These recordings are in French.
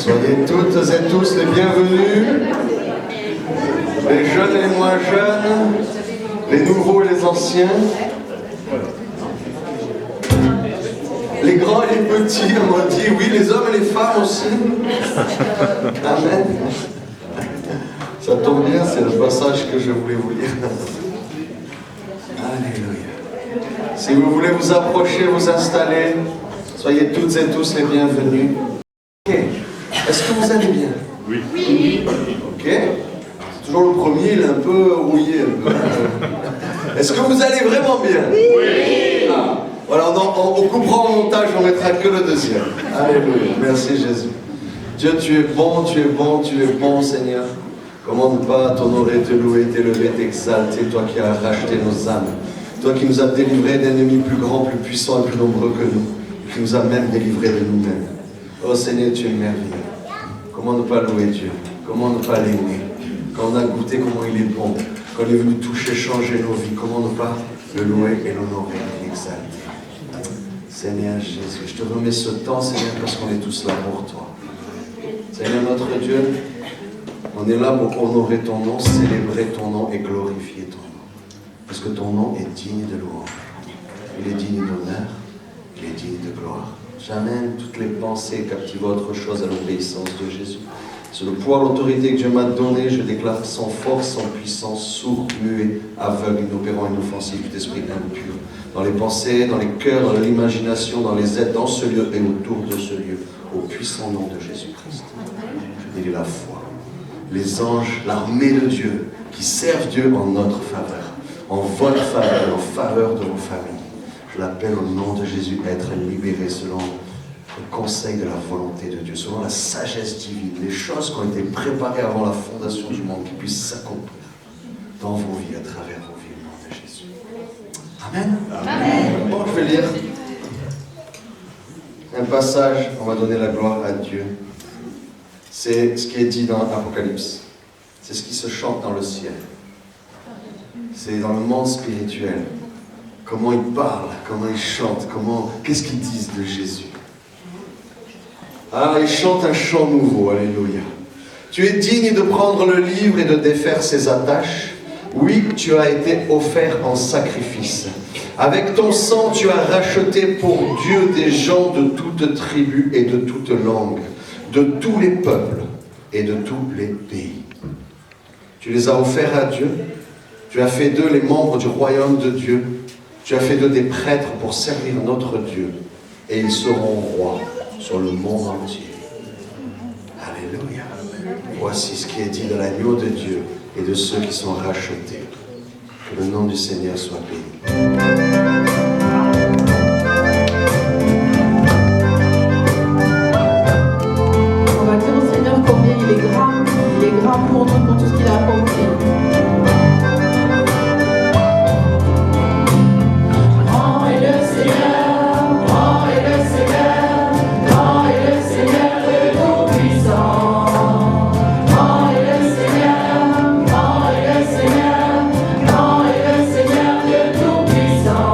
Soyez toutes et tous les bienvenus, les jeunes et les moins jeunes, les nouveaux et les anciens, les grands et les petits, on m'a dit, oui, les hommes et les femmes aussi. Amen. Ça tombe bien, c'est le passage que je voulais vous lire. Alléluia. Si vous voulez vous approcher, vous installer, soyez toutes et tous les bienvenus. Ok. Est-ce que vous allez bien? Oui. Ok. C'est toujours le premier, il est un peu rouillé. Est-ce que vous allez vraiment bien? Oui. Ah. Voilà, on coupera au montage, on mettra que le deuxième. Alléluia. Merci Jésus. Dieu, tu es bon, tu es bon, tu es bon, Seigneur. Comment ne pas t'honorer, te louer, t'élever, t'exalter, toi qui as racheté nos âmes, toi qui nous as délivrés d'ennemis plus grands, plus puissants et plus nombreux que nous, qui nous a même délivrés de nous-mêmes. Oh Seigneur, tu es merveilleux. Comment ne pas louer Dieu? Comment ne pas l'aimer? Quand on a goûté comment il est bon, quand il est venu toucher, changer nos vies, comment ne pas le louer et l'honorer et l'exalter? Seigneur Jésus, je te remets ce temps, Seigneur, parce qu'on est tous là pour toi. Seigneur notre Dieu, on est là pour honorer ton nom, célébrer ton nom et glorifier ton nom. Parce que ton nom est digne de louange. Il est digne d'honneur, il est digne de gloire. J'amène toutes les pensées captivent autre chose à l'obéissance de Jésus. Sur le pouvoir, l'autorité que Dieu m'a donnée, je déclare sans force, sans puissance, sourd, muet, aveugle, inopérant, inoffensif, d'esprit impur. Dans les pensées, dans les cœurs, dans l'imagination, dans les êtres, dans ce lieu et autour de ce lieu, au puissant nom de Jésus-Christ. Je bénis la foi, les anges, l'armée de Dieu, qui servent Dieu en notre faveur, en votre faveur, en faveur de vos familles. Je l'appelle au nom de Jésus, être libéré selon le conseil de la volonté de Dieu, selon la sagesse divine, les choses qui ont été préparées avant la fondation du monde, qui puissent s'accomplir dans vos vies, à travers vos vies, au nom de Jésus. Amen. Amen. Bon, je vais lire un passage, on va donner la gloire à Dieu. C'est ce qui est dit dans l'Apocalypse. C'est ce qui se chante dans le ciel. C'est dans le monde spirituel. Comment ils parlent, comment ils chantent, qu'est-ce qu'ils disent de Jésus. Ah, ils chantent un chant nouveau, alléluia. Tu es digne de prendre le livre et de défaire ses attaches. Oui, tu as été offert en sacrifice. Avec ton sang, tu as racheté pour Dieu des gens de toute tribu et de toute langue, de tous les peuples et de tous les pays. Tu les as offerts à Dieu. Tu as fait d'eux les membres du royaume de Dieu. Tu as fait d'eux des prêtres pour servir notre Dieu. Et ils seront rois sur le monde entier. Alléluia. Voici ce qui est dit de l'agneau de Dieu et de ceux qui sont rachetés. Que le nom du Seigneur soit béni. On va dire au Seigneur combien il est grand. Il est grand pour nous, pour tout ce qu'il a accompli. Puissant.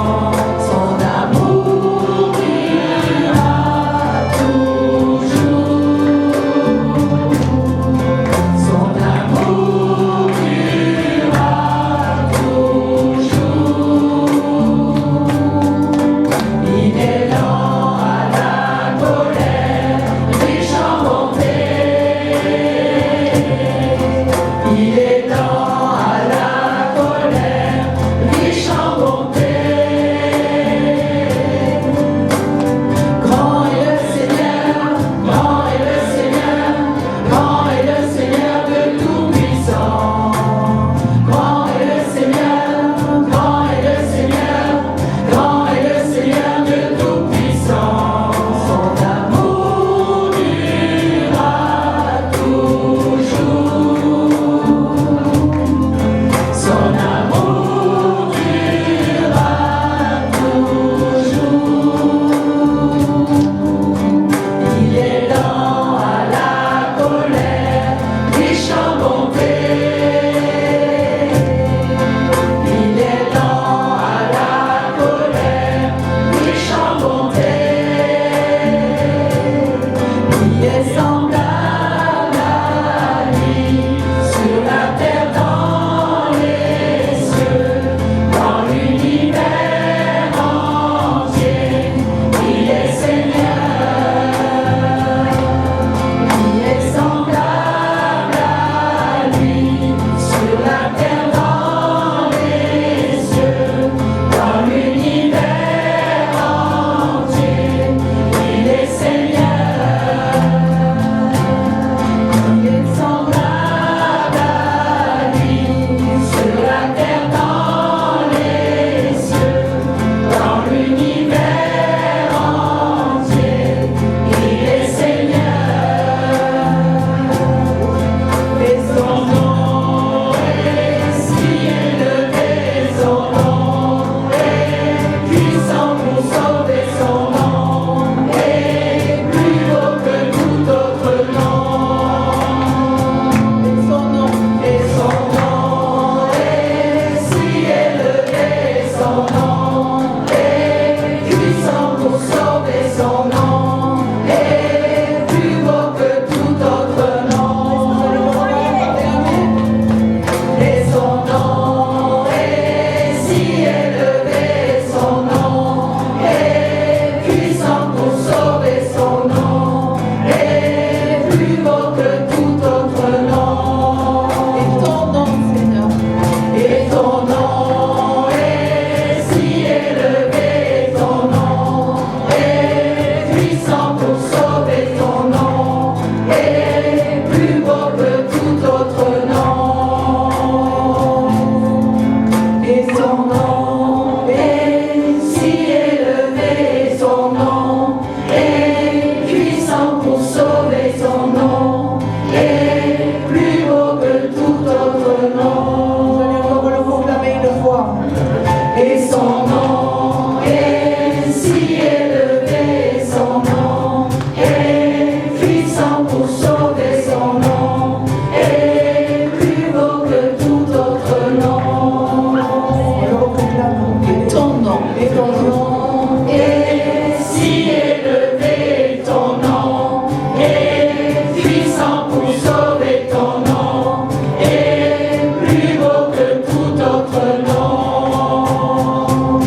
ton nom, et si élevé ton nom, et puissant pour sauver ton nom, et plus beau que tout autre nom.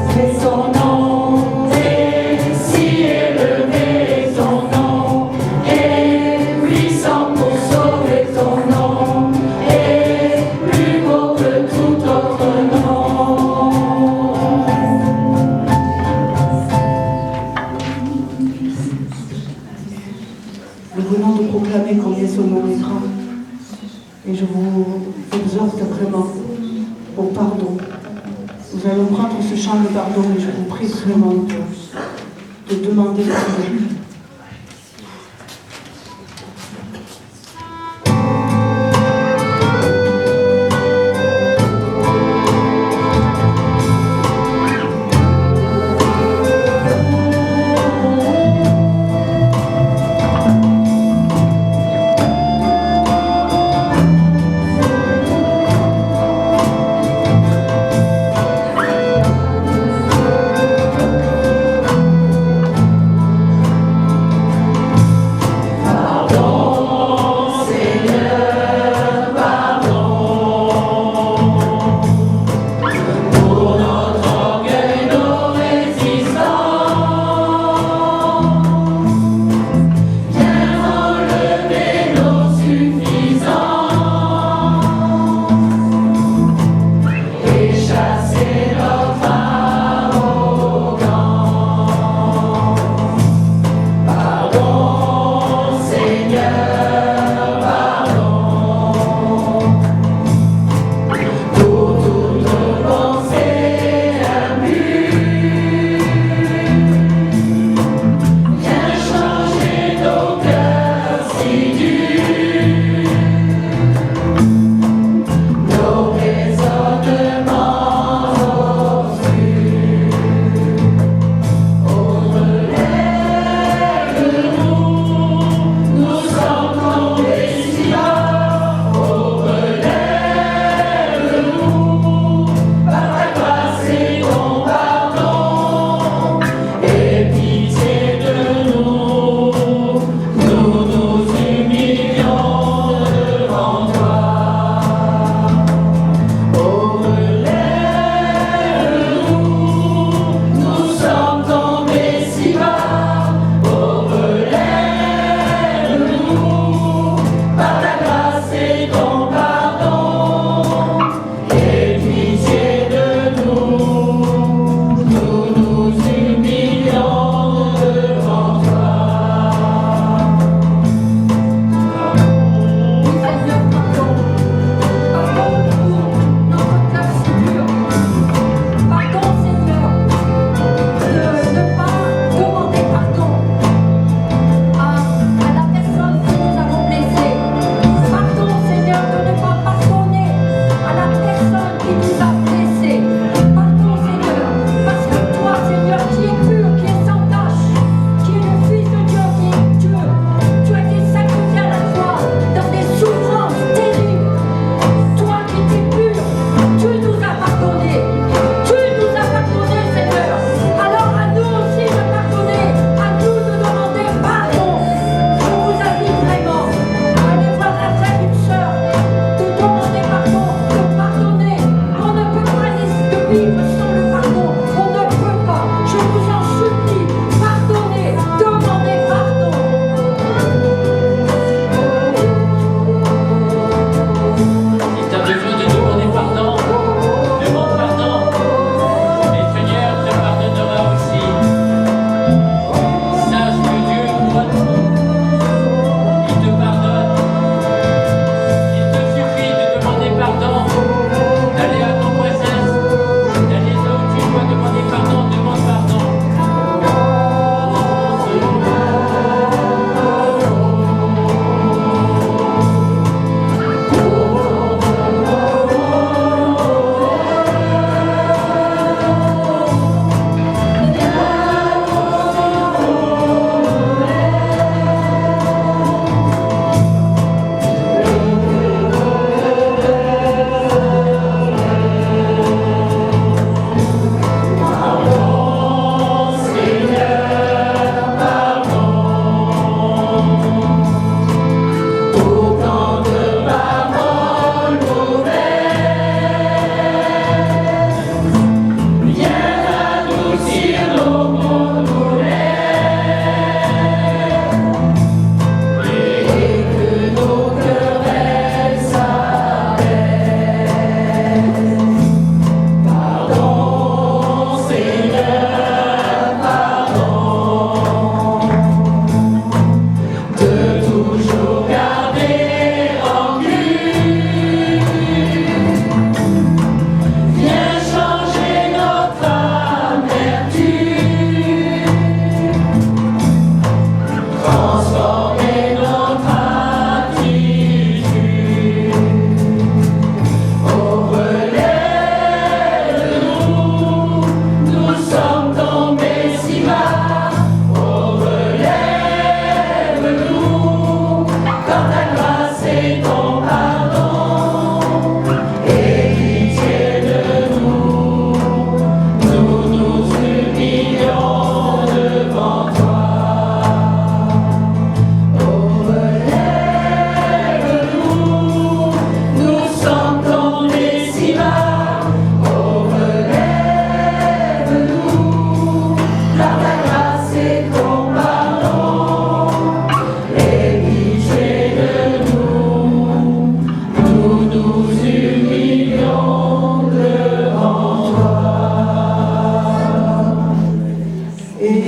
C'est son nom, et si élevé ton nom, et puissant pour sauver ton nom, et plus beau que tout autre nom. Nous venons de proclamer combien son nom est grand. Et je vous exhorte vraiment au pardon. Nous allons prendre ce chant de pardon et je vous prie vraiment de demander pardon.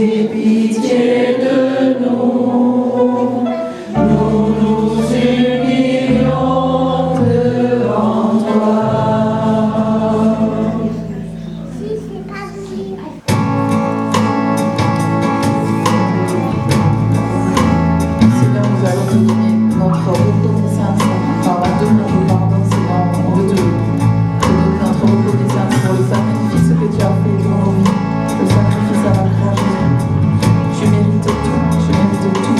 Aie pitié de nous, nous nous humilions devant toi. Seigneur, nous allons te donner notre reconnaissance par la demande de pardon, Seigneur. On veut te donner notre reconnaissance pour le sacrifice que tu as fait pour nos vies, le sacrifice à la croix, Jésus. Tu mérites tout, tu mérites tout.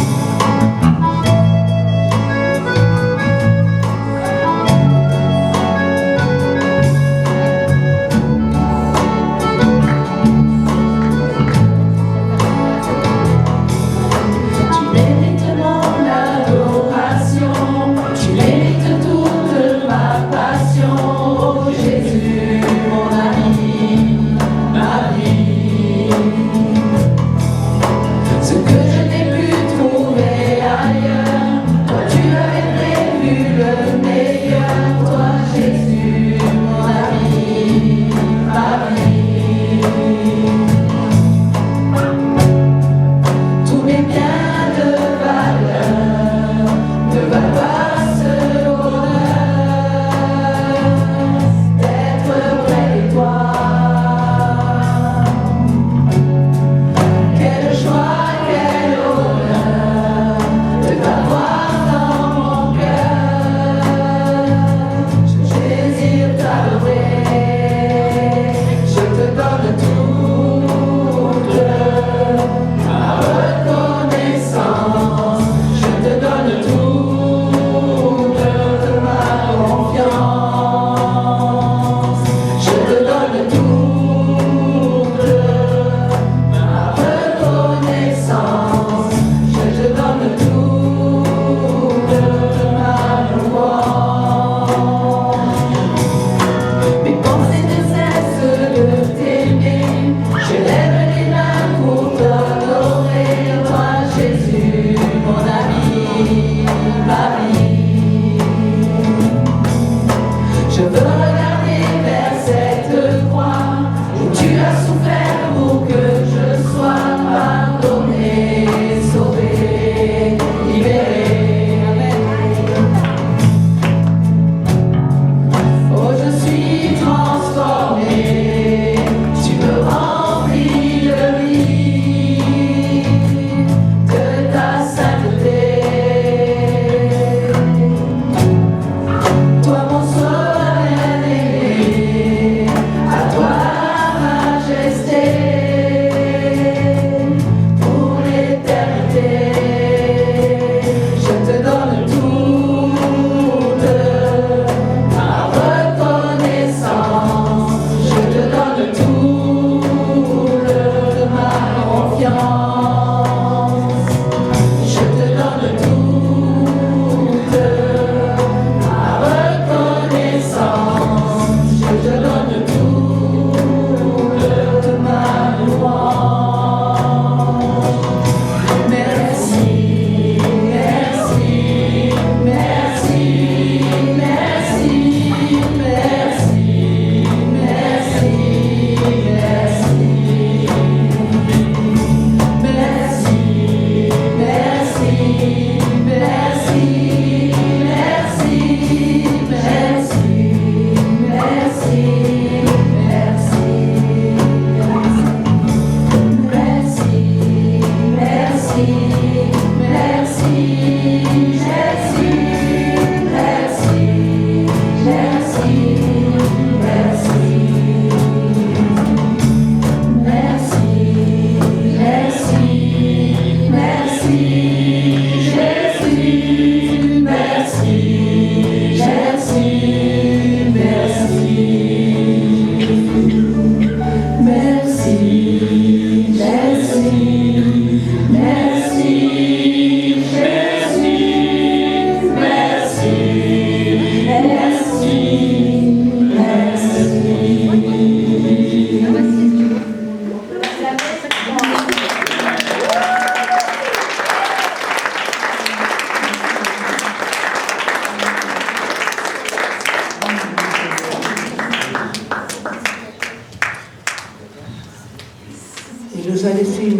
Il nous a laissé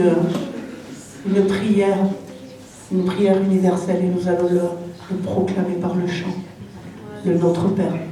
une prière universelle, et nous allons le proclamer par le chant, le Notre Père. Notre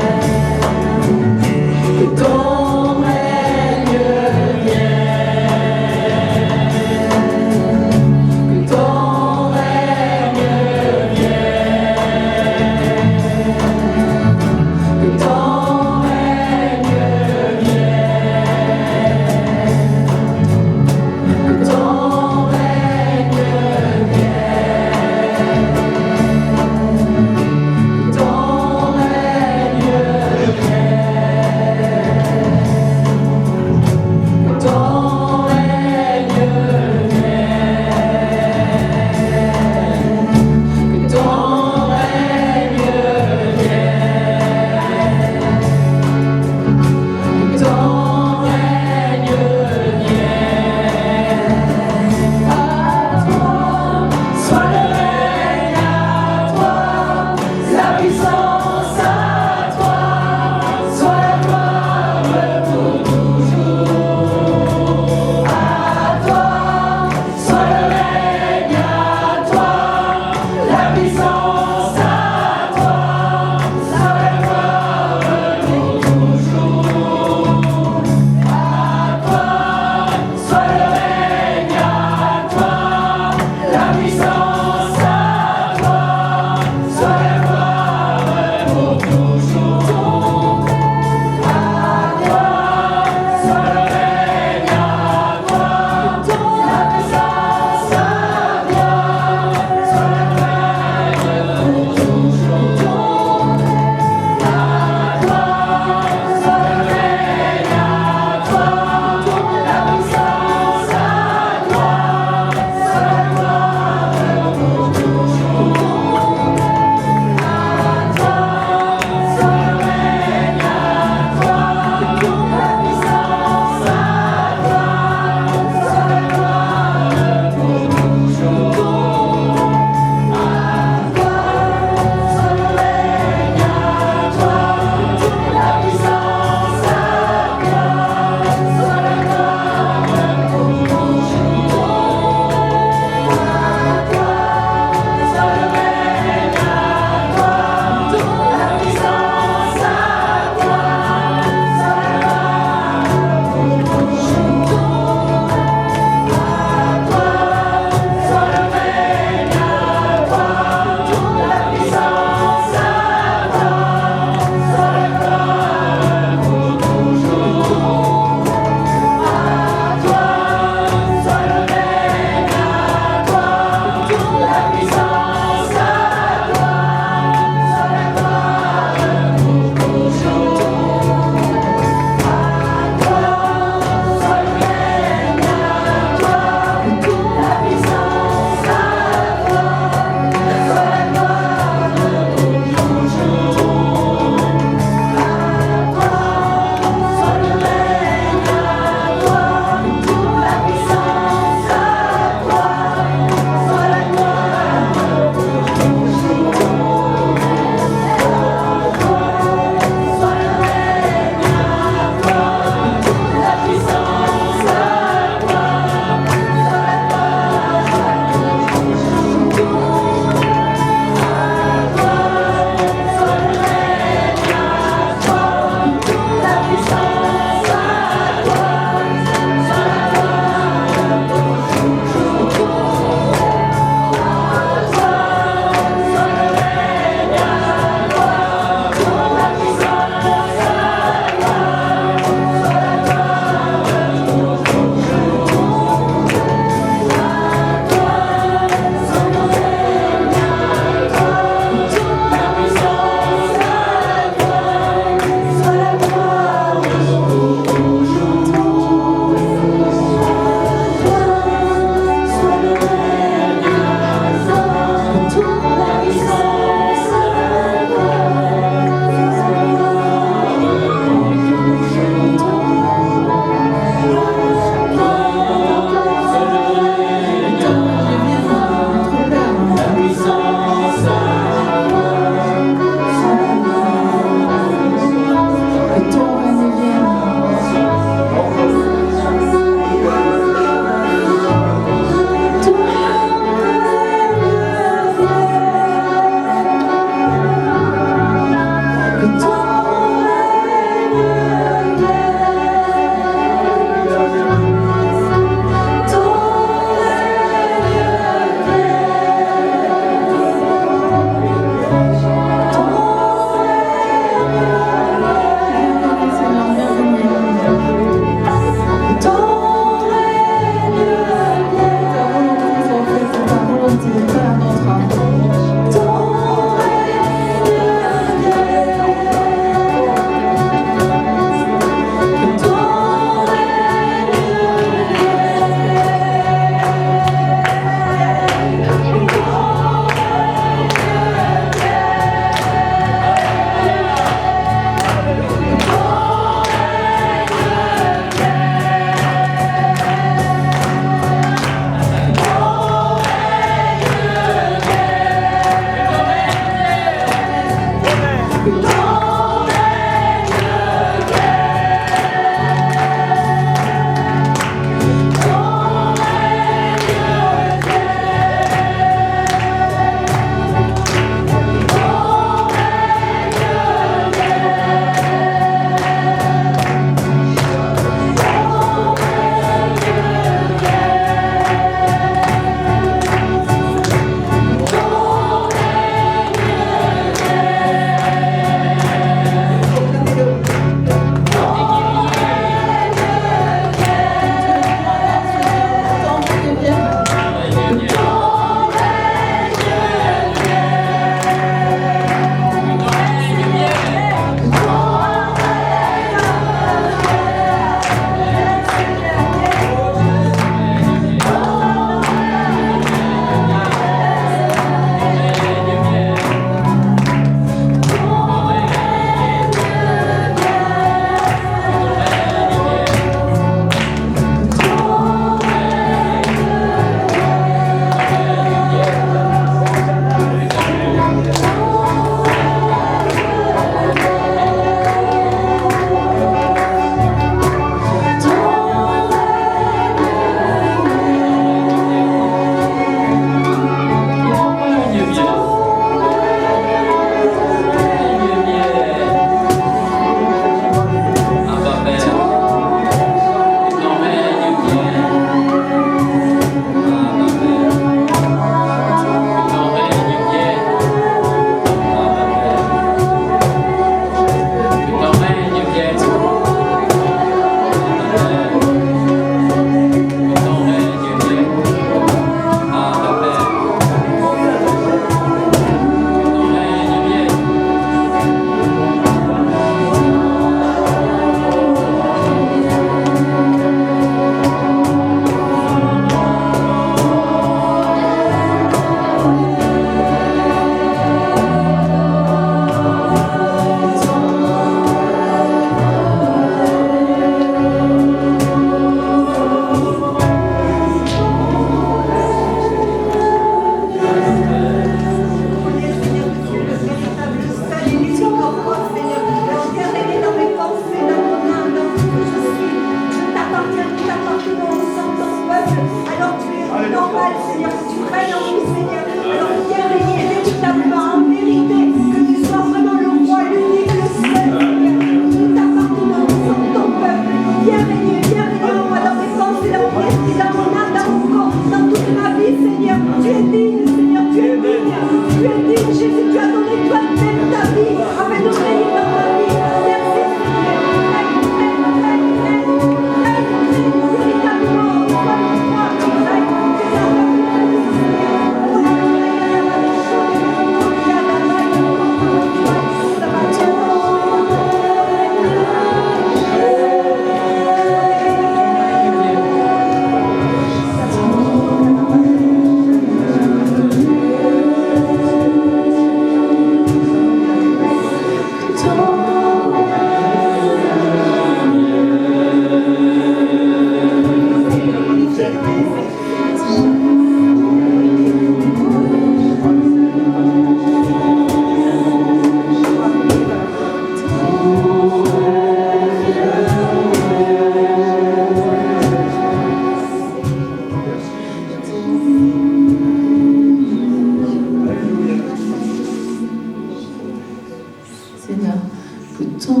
Alléluia.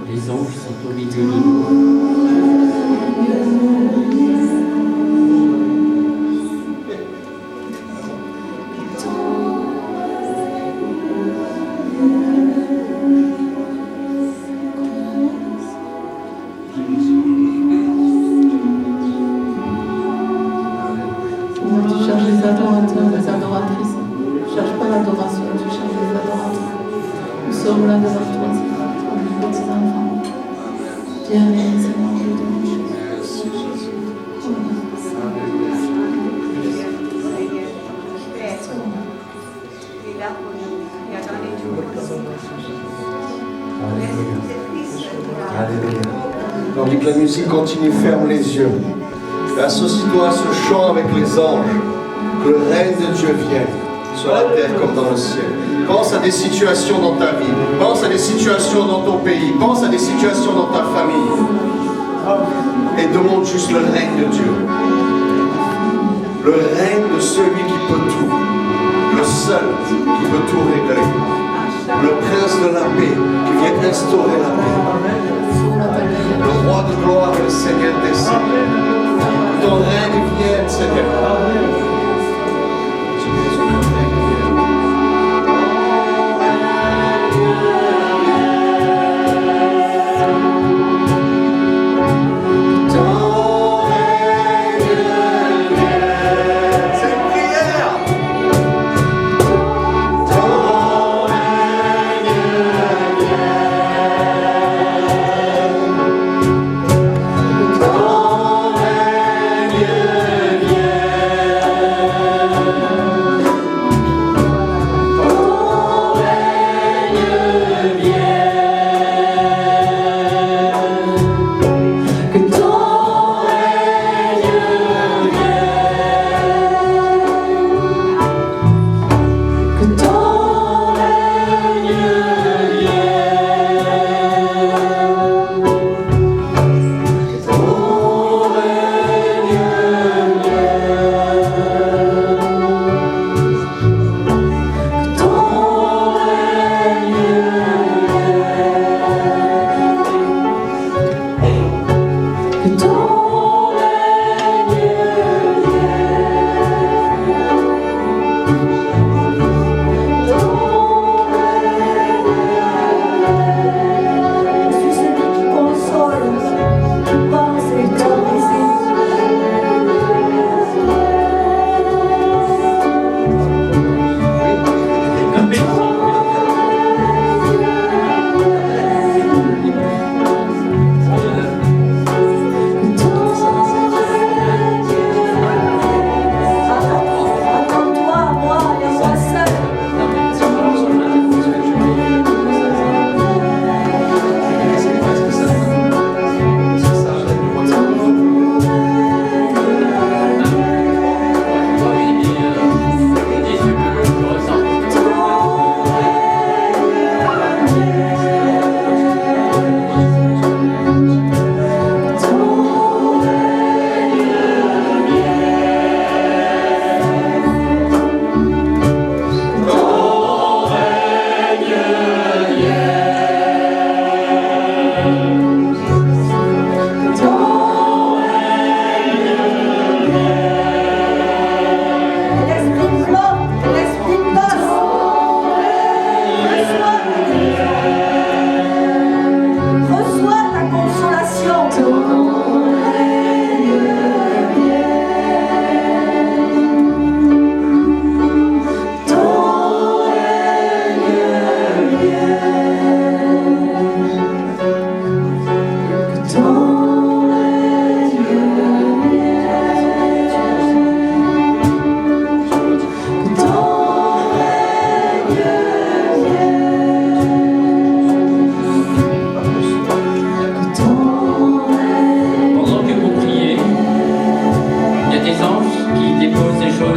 Les anges sont au milieu de nous. Seigneur, tu cherches les adorateurs, les adoratrices. Tu ne cherches pas l'adoration, tu cherches les adorateurs. Nous sommes là devant toi, Seigneur, toi, les petits enfants. Bien-aimé, Seigneur, je te loue. Alléluia. Tandis que la musique continue, ferme les yeux. Et associe-toi à ce chant avec les anges. Que le règne de Dieu vienne sur la terre comme dans le ciel. Pense à des situations dans ta vie. Pense à des situations dans ton pays. Pense à des situations dans ta famille. Et demande juste le règne de Dieu. Le règne de celui qui peut tout. Le seul qui peut tout régler. Le prince de la paix qui vient instaurer la paix. Le roi de gloire et le Seigneur des seigneurs. Ton règne vienne, Seigneur. Ton règne vienne.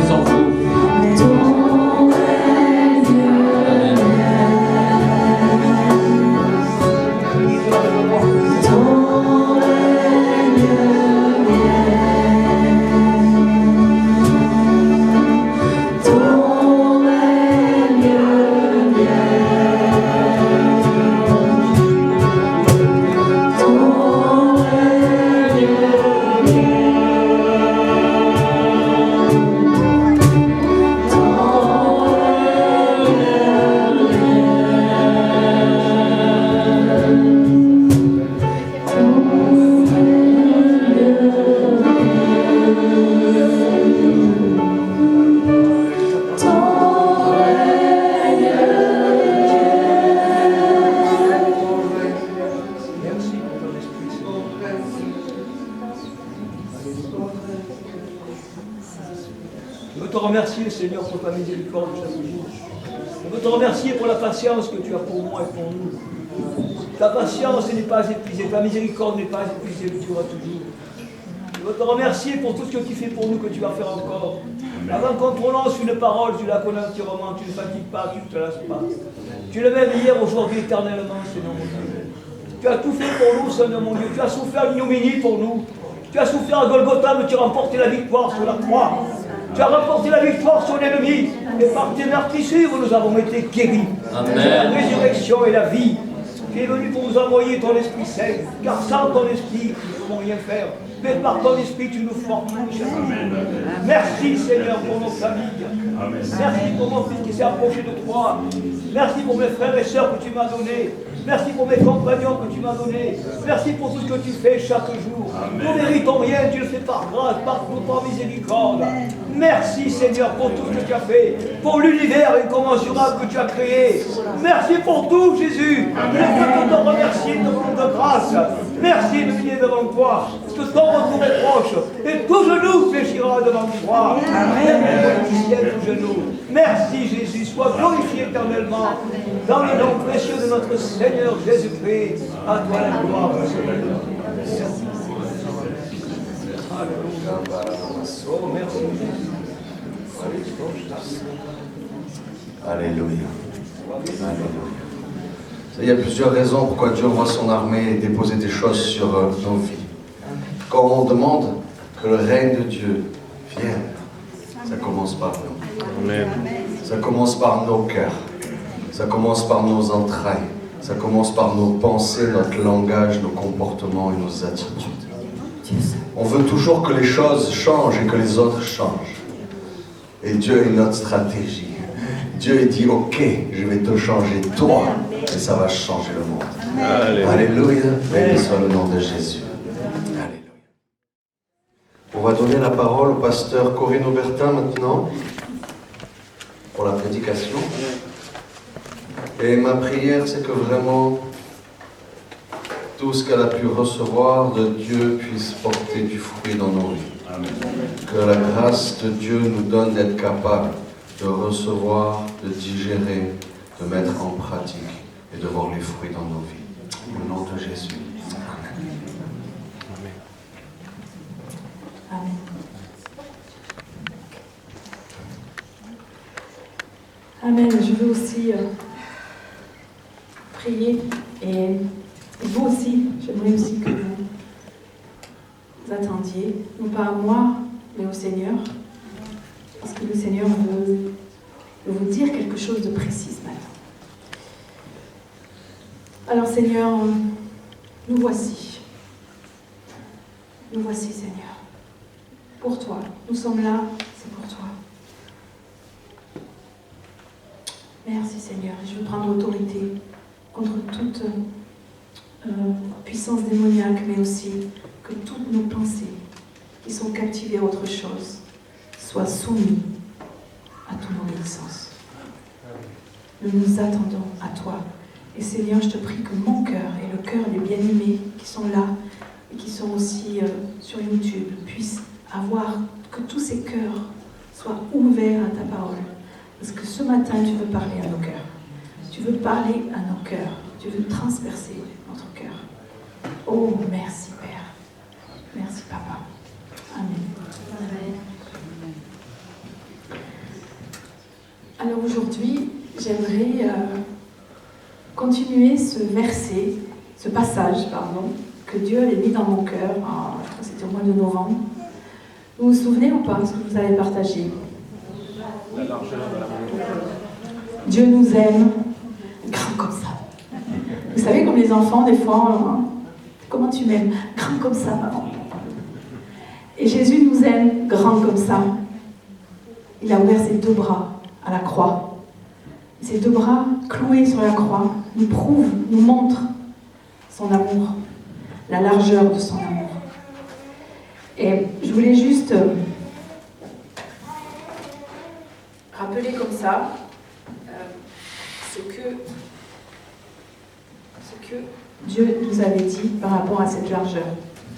confiance en vous. Je veux te remercier, Seigneur, pour ta miséricorde chaque jour. Je veux te remercier pour la patience que tu as pour moi et pour nous. Ta patience n'est pas épuisée, ta miséricorde n'est pas épuisée, tu auras toujours. Je veux te remercier pour tout ce que tu fais pour nous, que tu vas faire encore. Avant qu'on prononce une parole, tu la connais entièrement, tu ne fatigues pas, tu ne te lasses pas. Tu le même hier, aujourd'hui, éternellement, Seigneur mon Dieu. Tu as tout fait pour nous, Seigneur mon Dieu. Tu as souffert l'ignominie pour nous. Tu as souffert à Golgotha, mais tu as remporté la victoire sur la croix. Tu as remporté la victoire sur l'ennemi. Et par tes meurtrissures, nous avons été guéris. Amen. La résurrection et la vie. Tu es venu pour nous envoyer ton Esprit Saint. Car sans ton Esprit, nous ne pouvons rien faire. Mais par ton Esprit, tu nous fortifies. Merci Seigneur pour nos familles. Merci pour mon fils qui s'est approché de toi. Merci pour mes frères et sœurs que tu m'as donnés. Merci pour mes compagnons que tu m'as donnés. Merci pour tout ce que tu fais chaque jour. Nous ne méritons rien, tu le fais par grâce, par miséricorde. Merci Seigneur pour tout ce que tu as fait, pour l'univers incommensurable que tu as créé. Merci pour tout Jésus. Je veux te remercier de ton de grâce. Merci de venir devant toi, que ton retour est proche, et tout genou fléchira devant toi. Même le ciel, tout genou. Merci Jésus, sois glorifié éternellement dans le nom précieux de notre Seigneur Jésus-Christ. À toi la gloire, Seigneur. Oh, merci Alléluia. Alléluia. Il y a plusieurs raisons pourquoi Dieu envoie son armée déposer des choses sur nos vies. Quand on demande que le règne de Dieu vienne, ça commence par nous. Amen. Ça commence par nos cœurs. Ça commence par nos entrailles. Ça commence par nos pensées, notre langage, nos comportements et nos attitudes. On veut toujours que les choses changent et que les autres changent. Et Dieu a une autre stratégie. Dieu dit, ok, je vais te changer toi, et ça va changer le monde. Alléluia. Béni soit le nom de Jésus. Alléluia. On va donner la parole au pasteur Corinne Aubertin maintenant, pour la prédication. Et ma prière, c'est que vraiment, tout ce qu'elle a pu recevoir de Dieu puisse porter du fruit dans nos vies. Amen. Que la grâce de Dieu nous donne d'être capables de recevoir, de digérer, de mettre en pratique et de voir les fruits dans nos vies. Au nom de Jésus. Amen. Amen. Amen. Je veux aussi prier et vous aussi, j'aimerais aussi que vous attendiez, non pas à moi, mais au Seigneur, parce que le Seigneur veut vous dire quelque chose de précis ce matin. Alors Seigneur, nous voici. Nous voici Seigneur. Pour toi. Nous sommes là, c'est pour toi. Merci Seigneur. Je veux prendre autorité contre toute puissance démoniaque, mais aussi que toutes nos pensées qui sont captivées à autre chose soient soumises à ton obéissance. Nous nous attendons à toi. Et Seigneur, je te prie que mon cœur et le cœur des bien-aimés qui sont là et qui sont aussi sur YouTube puissent avoir, que tous ces cœurs soient ouverts à ta parole. Parce que ce matin, tu veux parler à nos cœurs. Tu veux parler à nos cœurs. Tu veux transpercer notre cœur. Oh, merci Père. Merci Papa. Amen. Alors aujourd'hui, j'aimerais continuer ce verset, ce passage, pardon, que Dieu avait mis dans mon cœur, je crois que c'était au mois de novembre. Vous vous souvenez ou pas ce que vous avez partagé? Dieu nous aime grand comme ça. Vous savez, comme les enfants, des fois, comment tu m'aimes? Grand comme ça, maman. Et Jésus nous aime grand comme ça. Il a ouvert ses 2 bras à la croix. Ces 2 bras cloués sur la croix nous prouvent, nous montrent son amour, la largeur de son amour. Et je voulais juste rappeler comme ça ce que Dieu nous avait dit par rapport à cette largeur.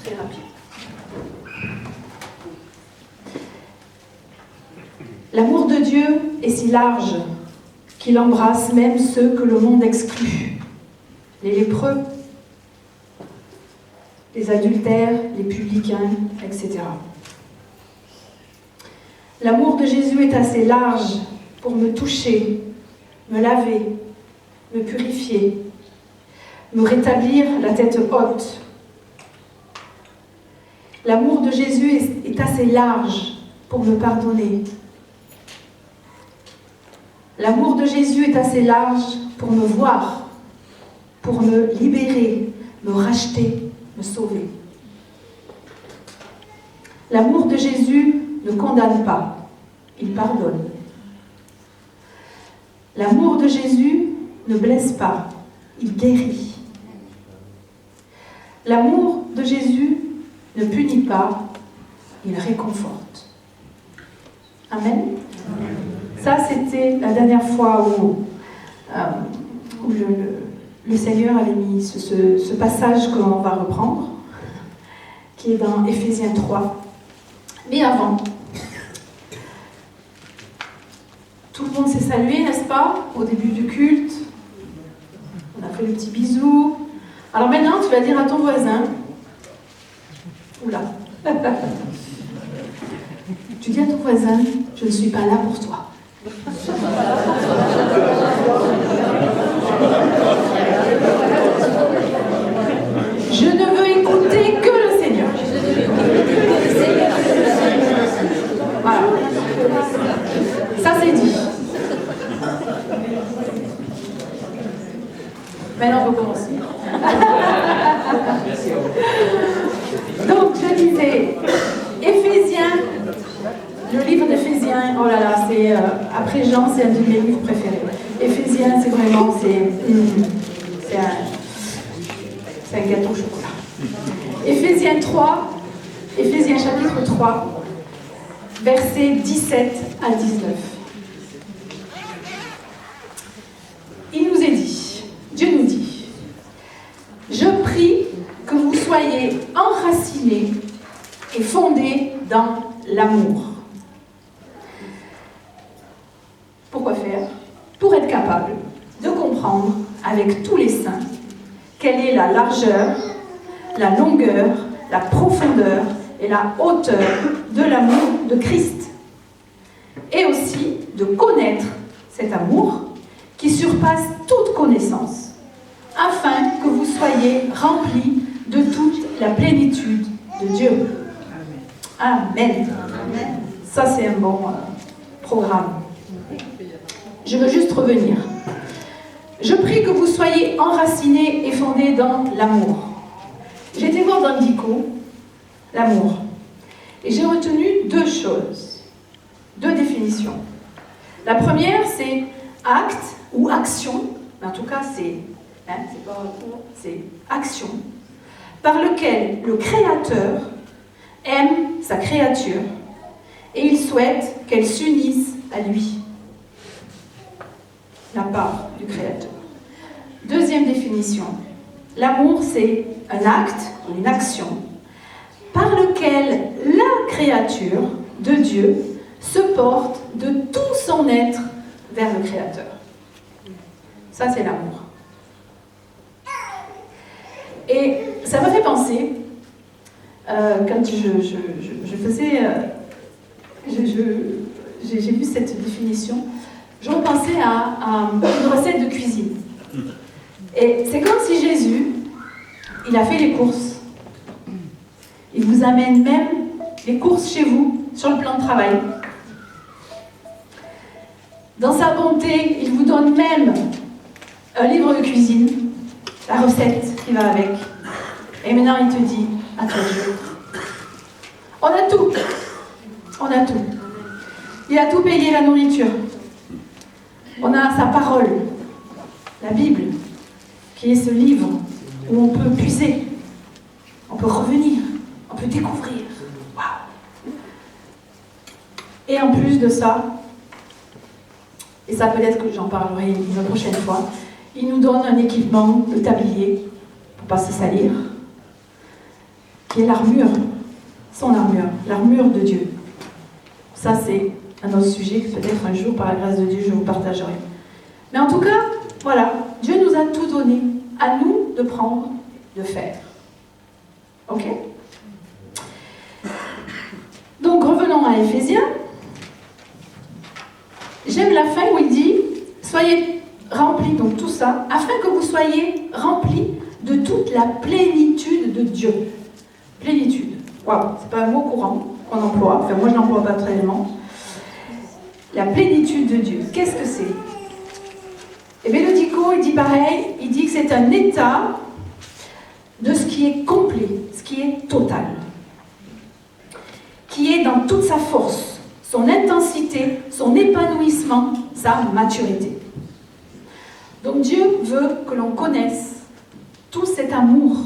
Très rapide. L'amour de Dieu est si large qu'il embrasse même ceux que le monde exclut. Les lépreux, les adultères, les publicains, etc. L'amour de Jésus est assez large pour me toucher, me laver, me purifier, me rétablir la tête haute. L'amour de Jésus est assez large pour me pardonner. L'amour de Jésus est assez large pour me voir, pour me libérer, me racheter, me sauver. L'amour de Jésus ne condamne pas, il pardonne. L'amour de Jésus ne blesse pas, il guérit. L'amour de Jésus ne punit pas, il réconforte. Amen. Ça, c'était la dernière fois où le Seigneur avait mis ce passage que l'on va reprendre, qui est dans Éphésiens 3. Mais avant, tout le monde s'est salué, n'est-ce pas, au début du culte. On a fait le petit bisou. Alors maintenant, tu vas dire à ton voisin, oula, tu dis à ton voisin, je ne suis pas là pour toi. Je ne veux écouter que le Seigneur. Voilà. Ça c'est dit. Maintenant on peut commencer. Donc je disais, Éphésiens, le livre d'Éphésiens, oh là là, c'est après Jean, c'est un de mes livres préférés. Éphésiens, c'est vraiment, c'est un gâteau au chocolat. Éphésiens 3, Éphésiens chapitre 3, versets 17 à 19. Il nous est dit, Dieu nous dit, je prie que vous soyez enracinés et fondés dans l'amour. Pourquoi faire? Pour être capable de comprendre avec tous les saints quelle est la largeur, la longueur, la profondeur et la hauteur de l'amour de Christ. Et aussi de connaître cet amour qui surpasse toute connaissance, afin que vous soyez remplis de toute la plénitude de Dieu. Amen. Ça, c'est un bon programme. Je veux juste revenir. Je prie que vous soyez enracinés et fondés dans l'amour. J'ai été voir dans le Dico l'amour. Et j'ai retenu 2 choses, 2 définitions. La première, c'est acte ou action, en tout cas, c'est action, par lequel le Créateur aime sa créature et il souhaite qu'elle s'unisse à lui. La part du Créateur. Deuxième définition, l'amour c'est un acte, une action, par lequel la créature de Dieu se porte de tout son être vers le Créateur. Ça c'est l'amour. Et ça m'a fait penser, quand j'ai vu cette définition, je repensais à une recette de cuisine. Et c'est comme si Jésus, il a fait les courses. Il vous amène même les courses chez vous, sur le plan de travail. Dans sa bonté, il vous donne même un livre de cuisine, la recette qui va avec. Et maintenant, il te dit, à toi de jouer. On a tout. On a tout. Il a tout payé, la nourriture. On a sa parole, la Bible, qui est ce livre où on peut puiser, on peut revenir, on peut découvrir. Waouh! Et en plus de ça, et ça peut-être que j'en parlerai une prochaine fois, il nous donne un équipement de tablier pour ne pas se salir, qui est l'armure, son armure, l'armure de Dieu. Ça, c'est un autre sujet que peut-être un jour, par la grâce de Dieu, je vous partagerai. Mais en tout cas, voilà, Dieu nous a tout donné, à nous de prendre, de faire. Ok? Donc, revenons à Éphésiens. J'aime la fin où il dit, soyez remplis, donc tout ça, afin que vous soyez remplis de toute la plénitude de Dieu. Plénitude. Waouh, c'est pas un mot courant qu'on emploie, enfin moi je n'emploie pas tellement. La plénitude de Dieu, qu'est-ce que c'est? Et Mélodico, il dit pareil, il dit que c'est un état de ce qui est complet, ce qui est total, qui est dans toute sa force, son intensité, son épanouissement, sa maturité. Donc Dieu veut que l'on connaisse tout cet amour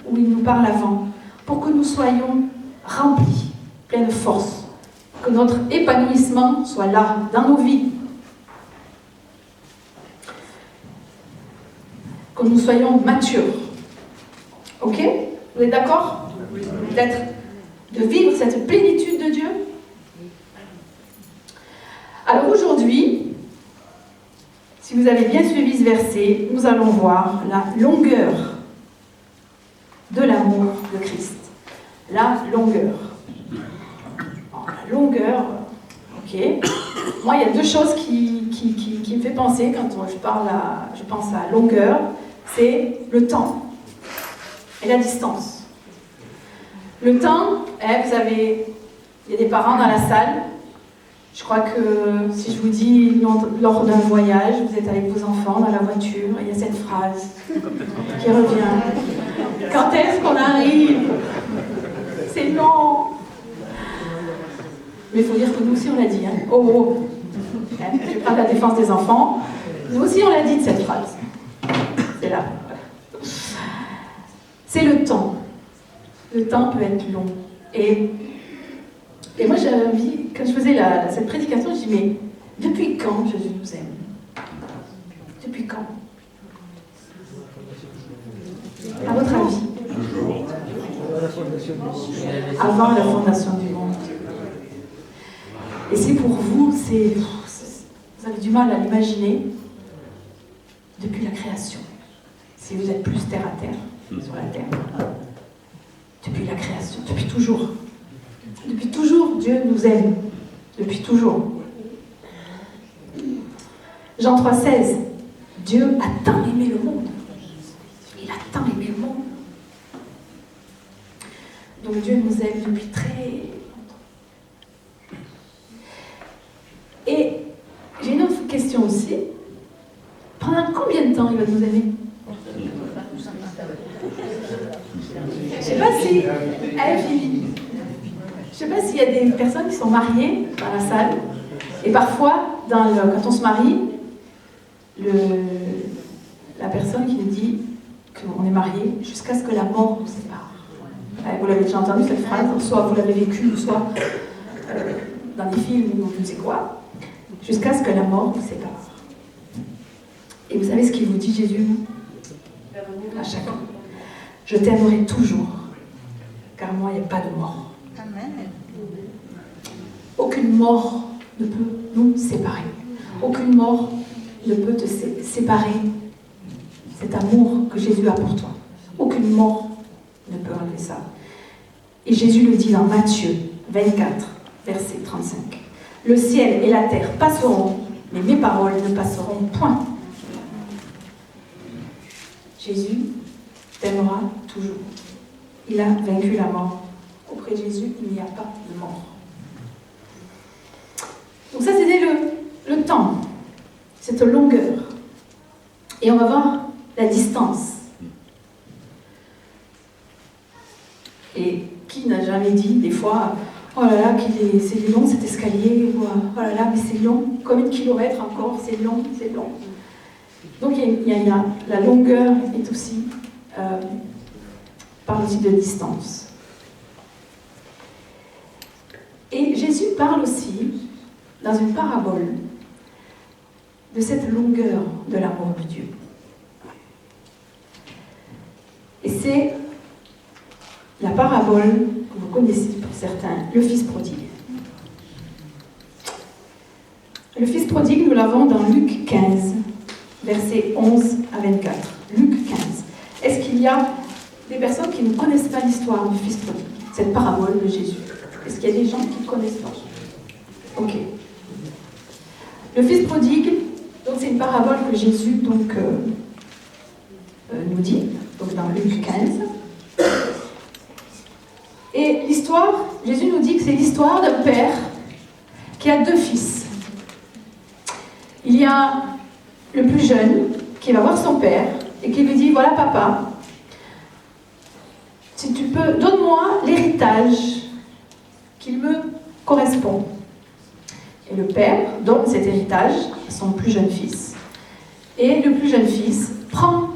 où il nous parle avant, pour que nous soyons remplis, pleins de force, que notre épanouissement soit là, dans nos vies. Que nous soyons matures. Ok? Vous êtes d'accord? De vivre cette plénitude de Dieu. Alors aujourd'hui, si vous avez bien suivi ce verset, nous allons voir la longueur de l'amour de Christ. La longueur. Bon, la longueur, ok. Moi, il y a deux choses qui me fait penser quand je pense à longueur, c'est le temps et la distance. Le temps, vous avez, il y a des parents dans la salle. Je crois que si je vous dis lors d'un voyage, vous êtes avec vos enfants dans la voiture, il y a cette phrase qui revient. Quand est-ce qu'on arrive? C'est long. Mais il faut dire que nous aussi on l'a dit. Hein. Oh, oh. Je vais prendre la défense des enfants. Nous aussi on l'a dit de cette phrase. C'est là. C'est le temps. Le temps peut être long. Et moi j'avais envie, quand je faisais cette prédication, je dis mais depuis quand Jésus nous aime? Depuis quand? À votre avis? Avant la fondation du monde. Et c'est pour vous, vous avez du mal à l'imaginer depuis la création. Si vous êtes plus terre à terre, sur la terre. Depuis la création, depuis toujours. Depuis toujours, Dieu nous aime. Depuis toujours. Jean 3,16. Dieu a tant aimé le monde. Il a tant aimé le monde. Donc Dieu nous aime depuis très longtemps. Et j'ai une autre question aussi. Pendant combien de temps il va nous aimer? Je ne sais pas si... Je ne sais pas s'il y a des personnes qui sont mariées dans la salle. Et parfois, quand on se marie, la personne qui nous dit qu'on est marié jusqu'à ce que la mort nous sépare. Vous l'avez déjà entendu cette phrase, soit vous l'avez vécue, soit dans des films ou je ne sais quoi. Jusqu'à ce que la mort nous sépare. Et vous savez ce qu'il vous dit Jésus à chacun? Je t'aimerai toujours, car moi il n'y a pas de mort. Amen. Aucune mort ne peut nous séparer. Aucune mort ne peut te séparer cet amour que Jésus a pour toi. Aucune mort ne peut enlever ça. Et Jésus le dit dans Matthieu 24, verset 35. Le ciel et la terre passeront, mais mes paroles ne passeront point. Jésus t'aimera toujours. Il a vaincu la mort. Auprès de Jésus, il n'y a pas de mort. Donc ça, c'était le temps, cette longueur. Et on va voir la distance. Et qui n'a jamais dit, des fois, oh là là, c'est long cet escalier, ou oh là là, mais c'est long, combien de kilomètres encore, c'est long, c'est long. Donc il y a la longueur est aussi, parle aussi de distance. Et Jésus parle aussi, dans une parabole, de cette longueur de l'amour de Dieu. Et c'est la parabole que vous connaissez pour certains, le Fils prodigue. Le Fils prodigue, nous l'avons dans Luc 15, versets 11 à 24. Luc 15. Est-ce qu'il y a des personnes qui ne connaissent pas l'histoire du Fils prodigue, cette parabole de Jésus? Est-ce qu'il y a des gens qui ne connaissent pas? Ok. Le Fils prodigue, donc c'est une parabole que Jésus donc, nous dit, donc dans Luc 15. Et l'histoire, Jésus nous dit que c'est l'histoire d'un père qui a deux fils. Il y a le plus jeune qui va voir son père et qui lui dit, voilà papa, si tu peux, donne-moi l'héritage qu'il me correspond. Et le père donne cet héritage à son plus jeune fils. Et le plus jeune fils prend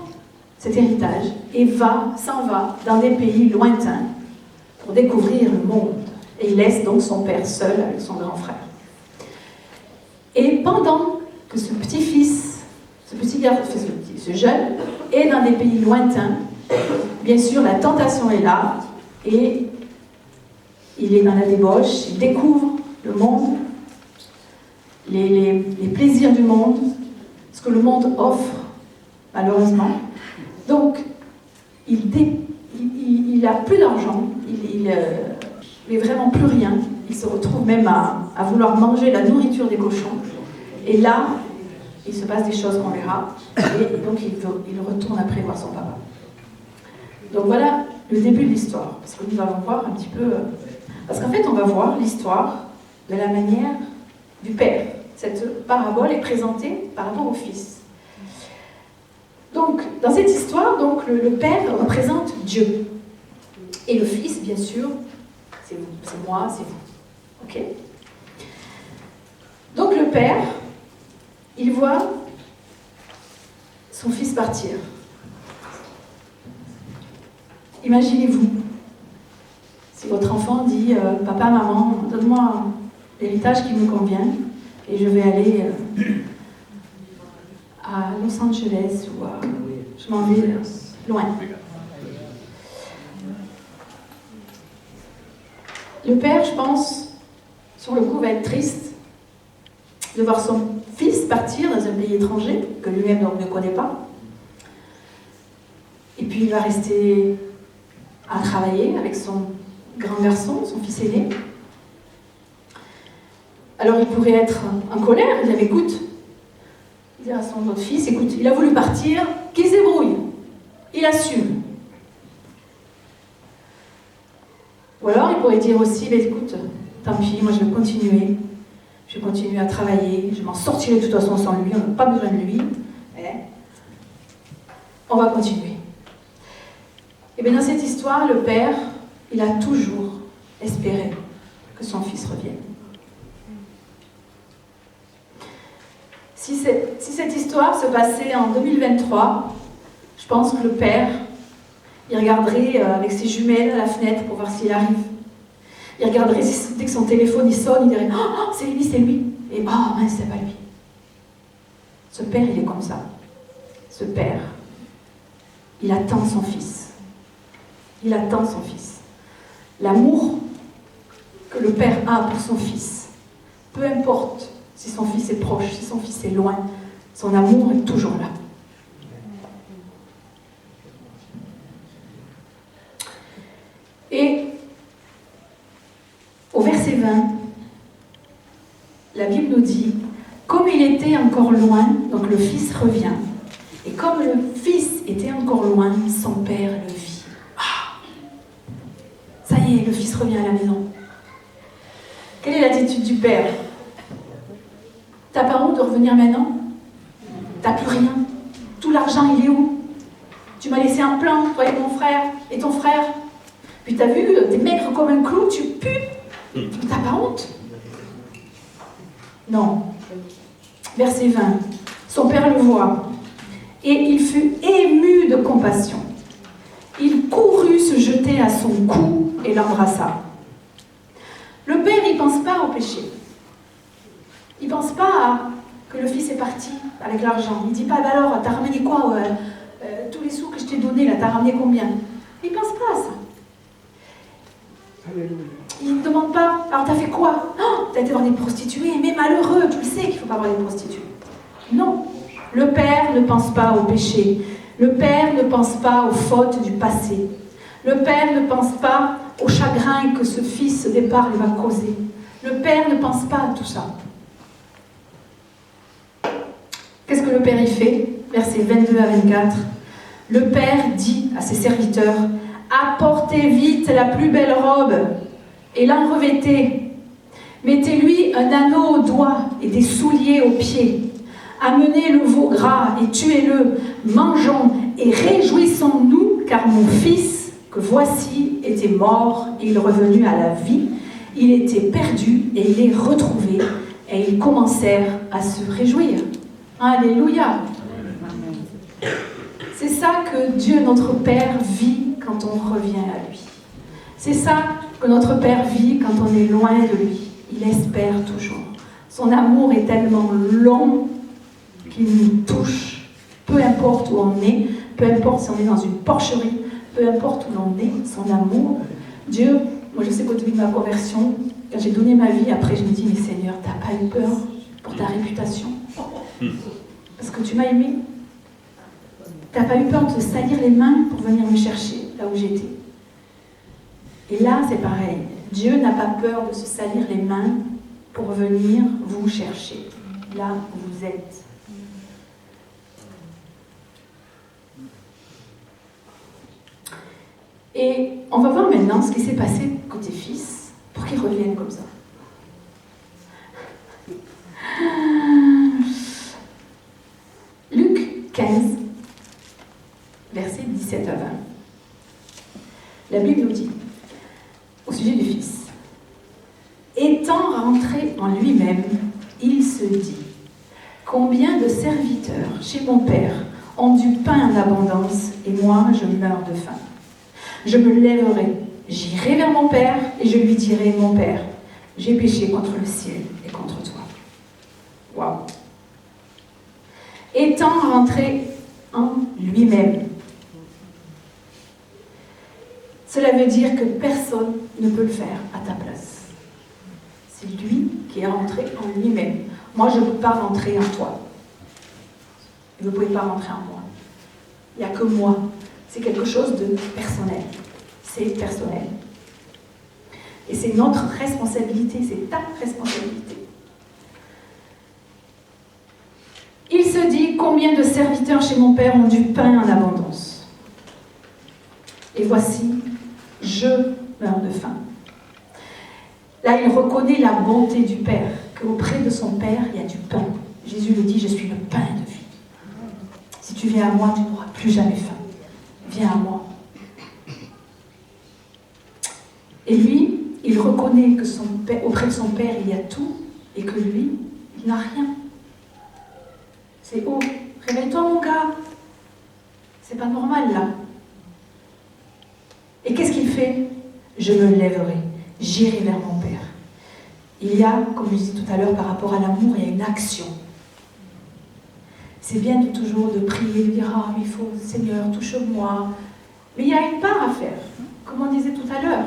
cet héritage et s'en va dans des pays lointains pour découvrir le monde. Et il laisse donc son père seul avec son grand frère. Et pendant que ce petit-fils, ce petit garçon, ce jeune, est dans des pays lointains, bien sûr la tentation est là, et il est dans la débauche, il découvre le monde, les plaisirs du monde, ce que le monde offre, malheureusement. Donc, il n'a plus d'argent, il n'est vraiment plus rien. Il se retrouve même à vouloir manger la nourriture des cochons. Et là, il se passe des choses qu'on verra. Et donc, il retourne après voir son papa. Donc voilà le début de l'histoire. Parce que nous allons voir un petit peu... Parce qu'en fait, on va voir l'histoire de la manière du père. Cette parabole est présentée par rapport au fils. Donc, dans cette histoire, donc, le père représente Dieu. Et le fils, bien sûr, c'est vous, c'est moi, c'est vous. Ok? Donc, le père, il voit son fils partir. Imaginez-vous, si votre enfant dit « Papa, maman, donne-moi l'héritage qui me convient et je vais aller à Los Angeles ou je m'en vais loin. » Le père, je pense, sur le coup, va être triste de voir son fils partir dans un pays étranger que lui-même donc ne connaît pas. Et puis il va rester à travailler avec son grand garçon, son fils aîné. Alors il pourrait être en colère, il dirait écoute, dire à son autre fils, écoute, il a voulu partir, qu'il se débrouille, il assume. Ou alors il pourrait dire aussi, écoute, tant pis, moi je vais continuer à travailler, je m'en sortirai de toute façon sans lui, on n'a pas besoin de lui, mais on va continuer. Et bien dans cette histoire, le père, il a toujours espéré que son fils revienne. Si cette histoire se passait en 2023, je pense que le père, il regarderait avec ses jumelles à la fenêtre pour voir s'il arrive. Il regarderait dès que son téléphone il sonne, il dirait « Oh, c'est lui, c'est lui !» Et « Oh, mince, c'est pas lui !» Ce père, il est comme ça. Ce père, il attend son fils. Il attend son fils. L'amour que le père a pour son fils, peu importe si son fils est proche, si son fils est loin, son amour est toujours là. Et au verset 20, la Bible nous dit « Comme il était encore loin, donc le fils revient. Et comme le fils était encore loin, son père le vit. Ah, ça y est, le fils revient à la maison. Quelle est l'attitude du père? T'as pas honte de revenir maintenant? T'as plus rien. Tout l'argent, il est où? Tu m'as laissé un plan, toi et mon frère, et ton frère. Puis t'as vu, t'es maigre comme un clou, tu pues. T'as pas honte? Non. Verset 20. Son père le voit, et il fut ému de compassion. Il courut se jeter à son cou et l'embrassa. Le père, il ne pense pas au péché. Il ne pense pas que le fils est parti avec l'argent. Il ne dit pas, bah alors, t'as ramené quoi tous les sous que je t'ai donnés, là, t'as ramené combien? Il ne pense pas à ça. Il ne demande pas, alors t'as fait quoi? Oh, t'as été voir des prostituées, mais malheureux, tu le sais qu'il ne faut pas voir des prostituées. Non, le père ne pense pas au péché. Le père ne pense pas aux fautes du passé. Le père ne pense pas au chagrin que ce fils au départ lui va causer. Le père ne pense pas à tout ça. Qu'est-ce que le père y fait? Versets 22 à 24. Le père dit à ses serviteurs, apportez vite la plus belle robe et l'en revêtez. Mettez-lui un anneau au doigt et des souliers aux pieds. Amenez le veau gras et tuez-le. Mangeons et réjouissons-nous, car mon fils, que voici, était mort et il est revenu à la vie. Il était perdu et il est retrouvé. Et ils commencèrent à se réjouir. Alléluia! C'est ça que Dieu, notre Père, vit quand on revient à lui. C'est ça que notre Père vit quand on est loin de lui. Il espère toujours. Son amour est tellement long qu'il nous touche. Peu importe où on est, peu importe si on est dans une porcherie, peu importe où l'on est, son amour. Dieu, moi je sais qu'au début de ma conversion, quand j'ai donné ma vie, après je me dis, mais Seigneur, t'as pas eu peur pour ta réputation? Parce que tu m'as aimé. T'as pas eu peur de te salir les mains pour venir me chercher là où j'étais. Et là, c'est pareil. Dieu n'a pas peur de se salir les mains pour venir vous chercher, là où vous êtes. Et on va voir maintenant ce qui s'est passé côté fils pour qu'il revienne comme ça. Luc 15, versets 17 à 20. La Bible nous dit, au sujet du fils, étant rentré en lui-même, il se dit, combien de serviteurs chez mon père ont du pain en abondance et moi je meurs de faim. Je me lèverai, j'irai vers mon père et je lui dirai, mon père, j'ai péché contre le ciel et contre toi. Waouh! Étant rentré en lui-même. Cela veut dire que personne ne peut le faire à ta place. C'est lui qui est rentré en lui-même. Moi, je ne peux pas rentrer en toi. Et vous ne pouvez pas rentrer en moi. Il n'y a que moi. C'est quelque chose de personnel. C'est personnel. Et c'est notre responsabilité, c'est ta responsabilité. Il se dit, combien de serviteurs chez mon père ont du pain en abondance? Et voici, je meurs de faim. Là, il reconnaît la bonté du Père, qu'auprès de son Père, il y a du pain. Jésus le dit, je suis le pain de vie. Si tu viens à moi, tu n'auras plus jamais faim. Viens à moi. Et lui, il reconnaît que auprès de son Père, il y a tout, et que lui, il n'a rien. C'est oh, réveille-toi mon gars. C'est pas normal là. Et qu'est-ce qu'il fait? Je me lèverai, j'irai vers mon Père. Il y a, comme je disais tout à l'heure, par rapport à l'amour, il y a une action. C'est bien toujours de prier, de dire, ah, il faut, Seigneur, touche-moi. Mais il y a une part à faire, comme on disait tout à l'heure.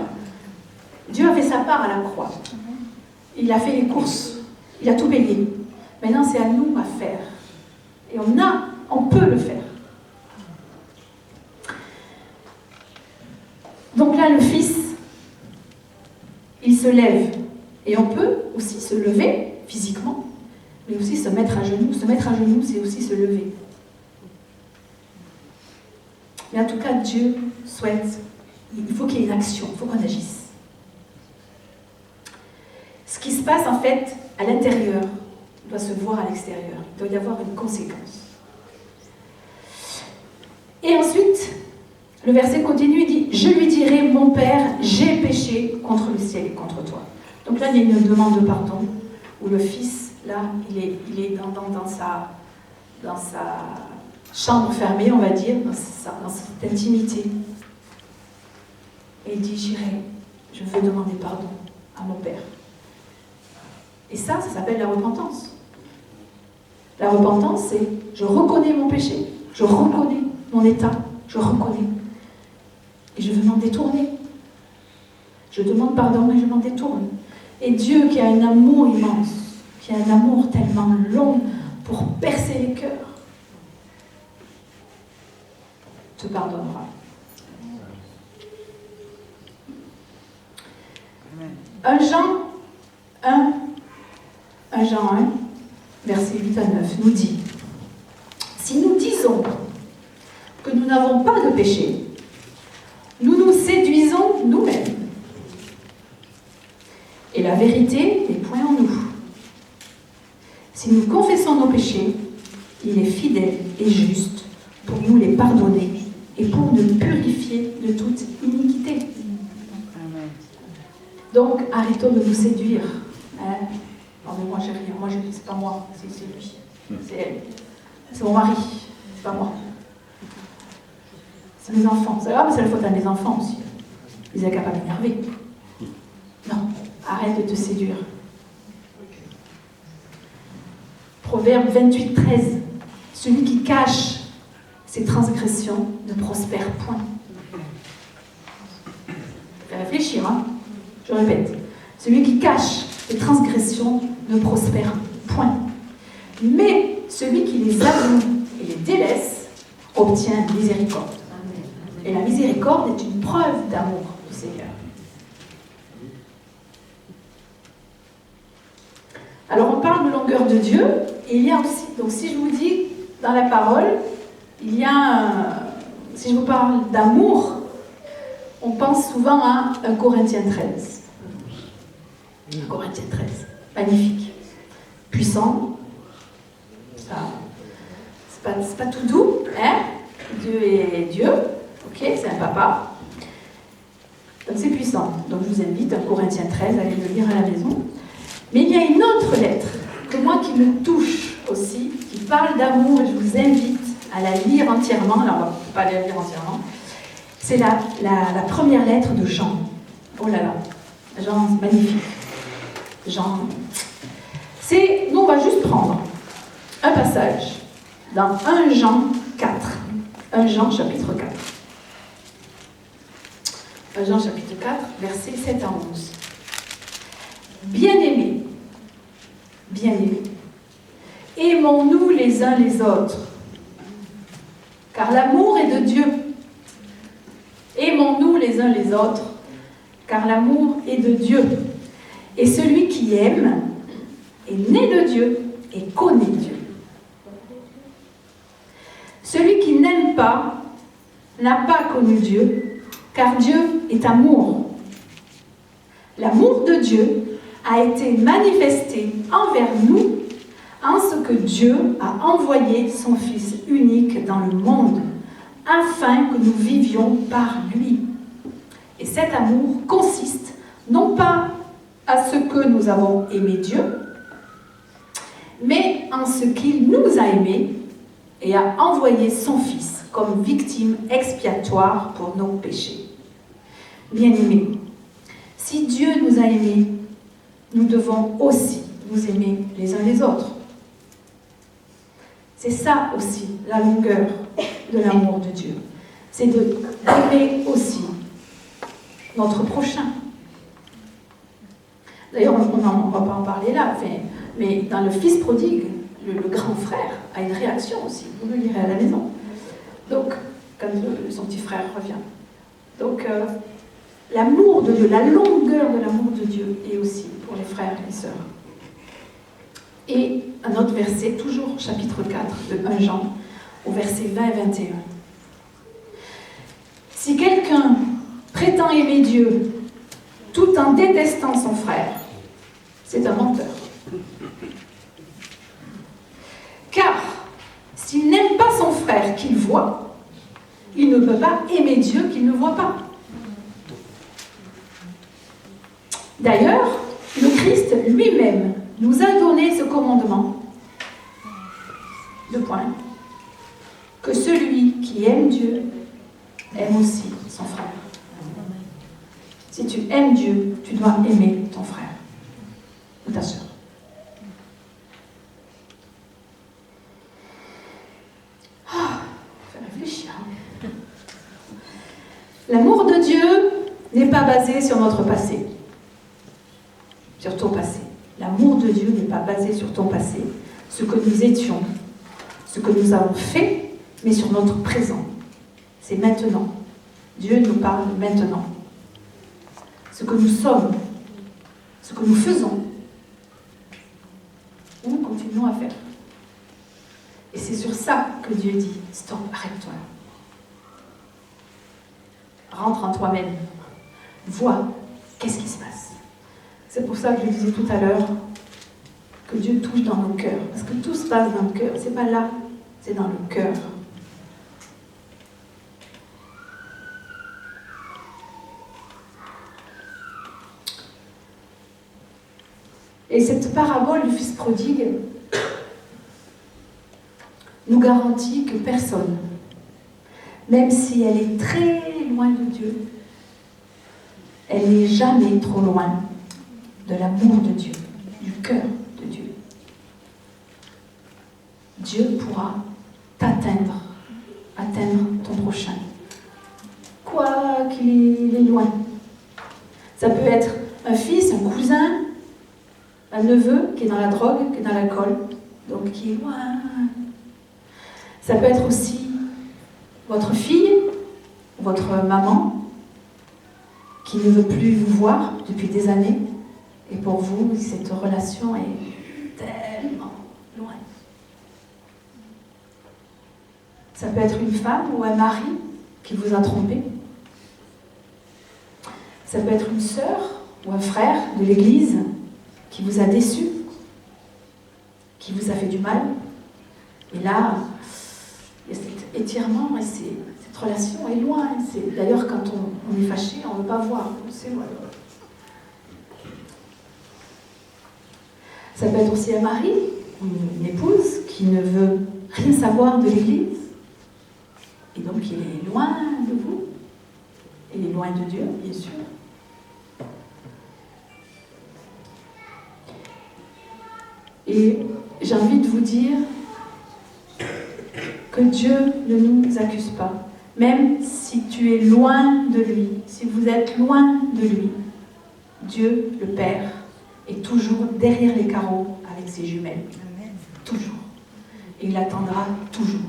Dieu a fait sa part à la croix. Il a fait les courses, il a tout payé. Maintenant, c'est à nous à faire. Et on peut le faire. Donc là, le Fils, il se lève. Et on peut aussi se lever physiquement, mais aussi se mettre à genoux. Se mettre à genoux, c'est aussi se lever. Mais en tout cas, Dieu souhaite, il faut qu'il y ait une action, il faut qu'on agisse. Ce qui se passe en fait à l'intérieur doit se voir à l'extérieur. Il doit y avoir une conséquence. Et ensuite, le verset continue, il dit « Je lui dirai, mon Père, j'ai péché contre le ciel et contre toi. » Donc là, il y a une demande de pardon, où le Fils, là, il est dans sa chambre fermée, on va dire, dans cette intimité. Et il dit « J'irai, je veux demander pardon à mon Père. » Et ça s'appelle la repentance. La repentance, c'est « Je reconnais mon péché, je reconnais mon état, je reconnais. Et je veux m'en détourner. Je demande pardon et je m'en détourne. » Et Dieu, qui a un amour immense, qui a un amour tellement long pour percer les cœurs, te pardonnera. 1 Jean 1, versets 8 à 9, nous dit « Si nous disons que nous n'avons pas de péché, nous nous séduisons nous-mêmes. Et la vérité n'est point en nous. Si nous confessons nos péchés, il est fidèle et juste pour nous les pardonner et pour nous purifier de toute iniquité. » Donc, arrêtons de nous séduire. Hein? Non, mais moi, j'ai rien. Moi, c'est pas moi, c'est lui. C'est elle. C'est mon mari. C'est pas moi. C'est mes enfants. C'est la faute à mes enfants aussi. Ils sont capables de m'énerver. Non, arrête de te séduire. Proverbe 28, 13. Celui qui cache ses transgressions ne prospère point. Fais réfléchir, hein. Je répète. Celui qui cache ses transgressions ne prospère point. Mais celui qui les avoue et les délaisse obtient miséricorde. Et la miséricorde est une preuve d'amour du Seigneur. Alors on parle de longueur de Dieu, et il y a aussi, donc si je vous dis dans la parole, il y a, si je vous parle d'amour, on pense souvent à 1 Corinthiens 13. 1 Corinthiens 13, magnifique, puissant, ça, c'est pas tout doux, hein? Dieu est Dieu. Ok, c'est un papa. Donc c'est puissant. Donc je vous invite, 1 Corinthiens 13, allez le lire à la maison. Mais il y a une autre lettre que moi qui me touche aussi, qui parle d'amour, et je vous invite à la lire entièrement. Alors on ne va pas la lire entièrement. C'est la première lettre de Jean. Oh là là, Jean, c'est magnifique. Jean. Nous on va juste prendre un passage dans 1 Jean 4. 1 Jean chapitre 4. 1 Jean chapitre 4, versets 7 à 11. Bien-aimés, aimons-nous les uns les autres, car l'amour est de Dieu. Aimons-nous les uns les autres, car l'amour est de Dieu. Et celui qui aime est né de Dieu et connaît Dieu. Celui qui n'aime pas n'a pas connu Dieu, car Dieu est amour. L'amour de Dieu a été manifesté envers nous en ce que Dieu a envoyé son Fils unique dans le monde, afin que nous vivions par lui. Et cet amour consiste non pas à ce que nous avons aimé Dieu, mais en ce qu'il nous a aimés et a envoyé son Fils comme victime expiatoire pour nos péchés. Bien-aimés, si Dieu nous a aimés, nous devons aussi nous aimer les uns les autres. C'est ça aussi la longueur de l'amour de Dieu. C'est d'aimer aussi notre prochain. D'ailleurs, on ne va pas en parler là, mais dans le Fils prodigue, le grand frère a une réaction aussi. Vous le lirez à la maison. Donc, quand son petit frère revient. Donc, l'amour de Dieu, la longueur de l'amour de Dieu est aussi pour les frères et les sœurs. Et un autre verset, toujours chapitre 4 de 1 Jean, au verset 20 et 21. Si quelqu'un prétend aimer Dieu tout en détestant son frère, c'est un menteur. Car s'il n'aime pas son frère qu'il voit, il ne peut pas aimer Dieu qu'il ne voit pas. D'ailleurs, le Christ lui-même nous a donné ce commandement. 2 points. Que celui qui aime Dieu aime aussi son frère. Si tu aimes Dieu, tu dois aimer ton frère ou ta sœur. Faut réfléchir. L'amour de Dieu n'est pas basé sur notre passé, sur ton passé. L'amour de Dieu n'est pas basé sur ton passé, ce que nous étions, ce que nous avons fait, mais sur notre présent. C'est maintenant. Dieu nous parle maintenant. Ce que nous sommes, ce que nous faisons, ou nous continuons à faire. Et c'est sur ça que Dieu dit, stop, arrête-toi. Rentre en toi-même. Vois, qu'est-ce qui se passe. C'est pour ça que je disais tout à l'heure que Dieu touche dans nos cœurs. Parce que tout se passe dans le cœur. C'est pas là, c'est dans le cœur. Et cette parabole du fils prodigue nous garantit que personne, même si elle est très loin de Dieu, elle n'est jamais trop loin de l'amour de Dieu, du cœur de Dieu. Dieu pourra t'atteindre, atteindre ton prochain, quoi qu'il est loin. Ça peut être un fils, un cousin, un neveu qui est dans la drogue, qui est dans l'alcool, donc qui est loin. Ça peut être aussi votre fille, votre maman, qui ne veut plus vous voir depuis des années, et pour vous, cette relation est tellement loin. Ça peut être une femme ou un mari qui vous a trompé. Ça peut être une sœur ou un frère de l'église qui vous a déçu, qui vous a fait du mal. Et là, il y a cet étirement et cette relation est loin. D'ailleurs, quand on est fâché, on ne veut pas voir. C'est loin. Ça peut être aussi un mari ou une épouse qui ne veut rien savoir de l'église. Et donc, il est loin de vous. Il est loin de Dieu, bien sûr. Et j'ai envie de vous dire que Dieu ne nous accuse pas. Même si tu es loin de lui, si vous êtes loin de lui, Dieu, le Père, est toujours derrière les carreaux avec ses jumelles. Toujours. Et il attendra toujours.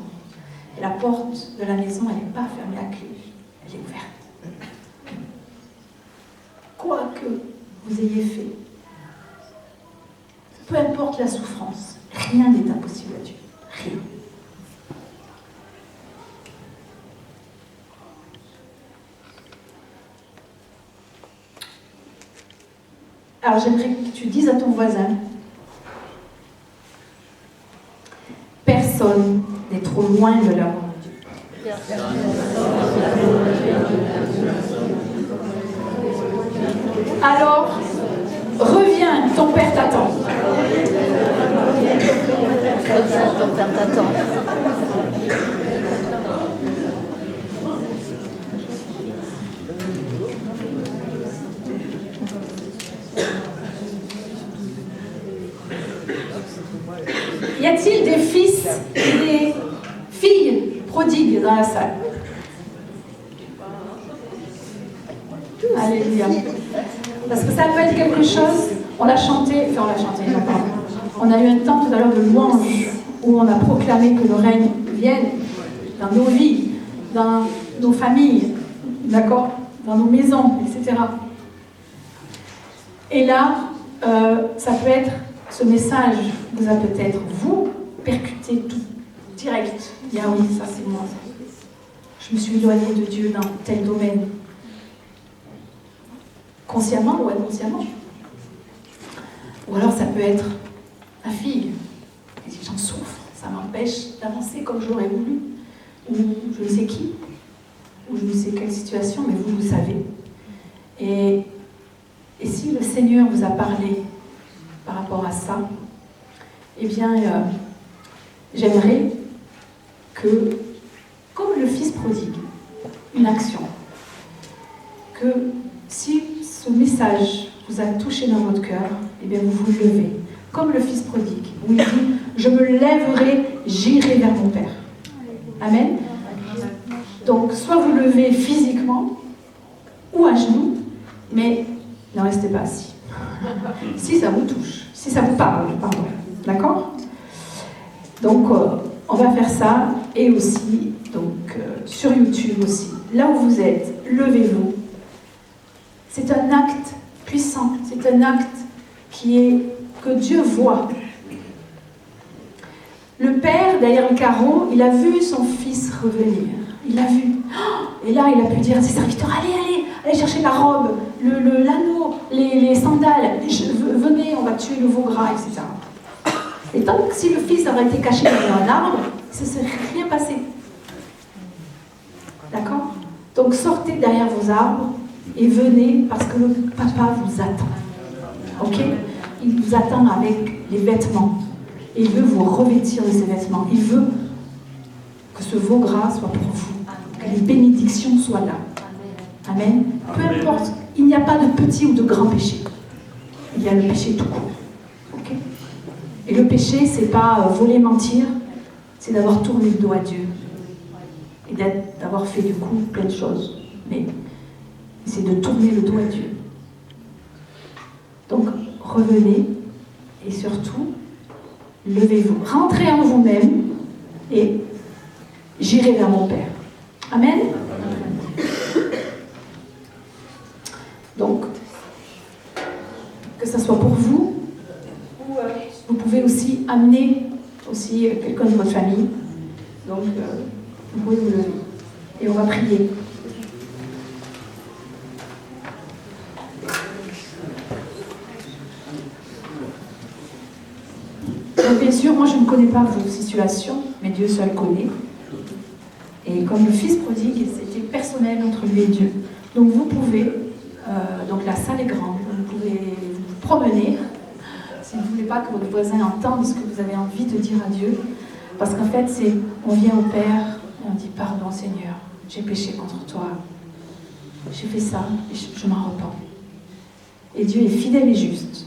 Et la porte de la maison, elle n'est pas fermée à clé. Elle est ouverte. Quoi que vous ayez fait, peu importe la souffrance, rien n'est impossible à Dieu. Rien. Alors j'aimerais que tu dises à ton voisin, personne n'est trop loin de l'amour de Dieu. Alors, reviens, ton Père t'attend. Ton Père t'attend. Y a-t-il des fils et des filles prodigues dans la salle? Alléluia. Parce que ça peut être quelque chose, on a chanté, non pardon. On a eu un temps tout à l'heure de louange où on a proclamé que le règne vienne dans nos vies, dans nos familles, d'accord, dans nos maisons, etc. Et là, ça peut être ce message vous a peut-être, vous, percuté tout direct. Il dit, ah oui, ça c'est moi. Je me suis éloignée de Dieu dans tel domaine. Consciemment ou inconsciemment. Ou alors ça peut être ma fille. Elle dit, j'en souffre, ça m'empêche d'avancer comme j'aurais voulu. Ou je ne sais qui. Ou je ne sais quelle situation, mais vous le savez. Et si le Seigneur vous a parlé par rapport à ça, eh bien, j'aimerais que, comme le Fils prodigue, une action, que si ce message vous a touché dans votre cœur, eh bien, vous vous levez, comme le Fils prodigue, où il dit, je me lèverai, j'irai vers mon Père. Amen. Donc, soit vous levez physiquement, ou à genoux, mais ne restez pas assis. Si ça vous touche, si ça vous parle, pardon. D'accord? Donc, on va faire ça, et aussi, donc, sur YouTube aussi. Là où vous êtes, levez-vous. C'est un acte puissant, c'est un acte que Dieu voit. Le père, derrière le carreau, il a vu son fils revenir. Il l'a vu. Et là, il a pu dire à ses serviteurs, allez chercher la robe, l'anneau, les sandales. Venez, on va tuer le veau gras, etc. Et tant que si le fils aurait été caché derrière un arbre, il ne se serait rien passé. D'accord? Donc sortez derrière vos arbres et venez parce que le papa vous attend. Ok? Il vous attend avec les vêtements. Il veut vous revêtir de ces vêtements. Il veut que ce veau gras soit pour vous. Que les bénédictions soient là. Amen. Peu importe, il n'y a pas de petit ou de grand péché. Il y a le péché tout court. Okay? Et le péché, c'est pas voler, mentir, c'est d'avoir tourné le dos à Dieu. Et d'avoir fait du coup plein de choses. Mais c'est de tourner le dos à Dieu. Donc, revenez et surtout, levez-vous. Rentrez en vous-même et j'irai vers mon Père. Amen. Donc, que ce soit pour vous, ou vous pouvez aussi amener aussi quelqu'un de votre famille. Donc, vous pouvez vous lever. Et on va prier. Donc, bien sûr, moi je ne connais pas vos situations, mais Dieu seul connaît. Et comme le Fils prodigue, c'était personnel entre lui et Dieu. Donc vous pouvez, donc la salle est grande, vous pouvez vous promener, si vous ne voulez pas que votre voisin entende ce que vous avez envie de dire à Dieu. Parce qu'en fait, on vient au Père et on dit, pardon Seigneur, j'ai péché contre toi. J'ai fait ça et je m'en repens. Et Dieu est fidèle et juste.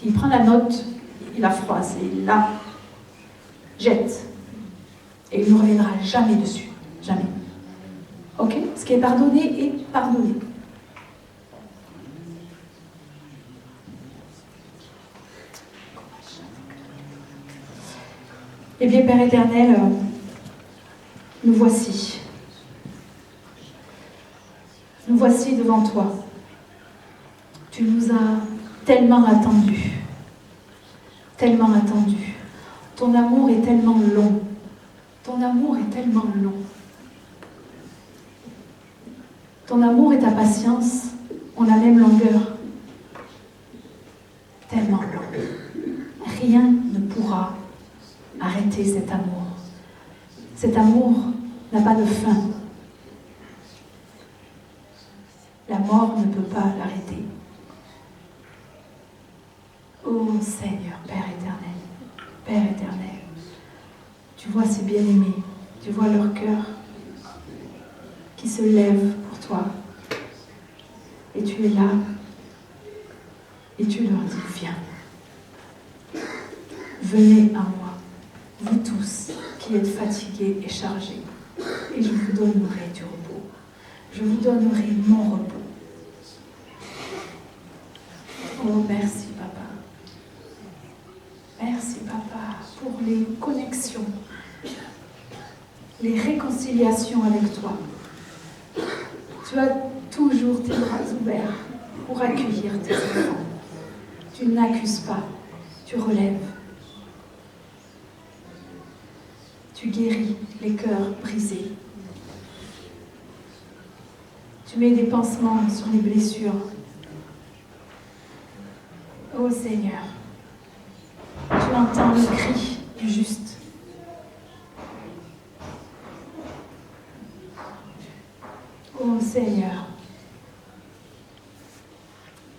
Il prend la note, il la froisse et il la jette. Et il ne reviendra jamais dessus. Jamais. Ok? Ce qui est pardonné est pardonné. Eh bien, Père éternel, nous voici. Nous voici devant toi. Tu nous as tellement attendus. Tellement attendus. Ton amour est tellement long. Ton amour est tellement long. Ton amour et ta patience ont la même longueur. Tellement long. Rien ne pourra arrêter cet amour. Cet amour n'a pas de fin. La mort ne peut pas l'arrêter. Ô Seigneur, Père éternel, tu vois ces bien-aimés, tu vois leur cœur qui se lève pour toi. Et tu es là, et tu leur dis, viens. Venez à moi, vous tous qui êtes fatigués et chargés, et je vous donnerai du repos. Je vous donnerai mon repos. Oh, merci, Papa. Merci, Papa, pour les connexions, les réconciliations avec toi. Tu as toujours tes bras ouverts pour accueillir tes enfants. Tu n'accuses pas, tu relèves. Tu guéris les cœurs brisés. Tu mets des pansements sur les blessures. Ô Seigneur, tu entends le cri du juste. Ô Seigneur,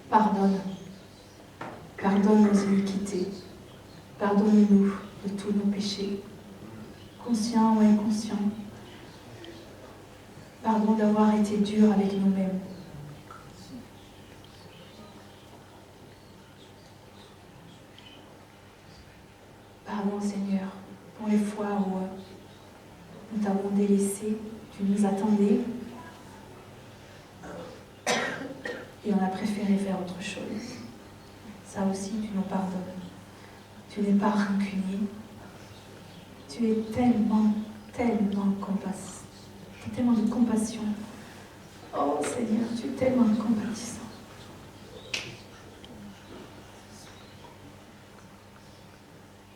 pardonne. Pardonne nos iniquités. Pardonne-nous de tous nos péchés, conscients ou inconscients. Pardon d'avoir été dur avec nous-mêmes. Pardon, Seigneur, pour les fois où nous t'avons délaissé, tu nous attendais et on a préféré faire autre chose. Ça aussi, tu nous pardonnes. Tu n'es pas rancunier. Tu es tellement compassif. Tu as tellement de compassion. Oh Seigneur, tu es tellement compatissant.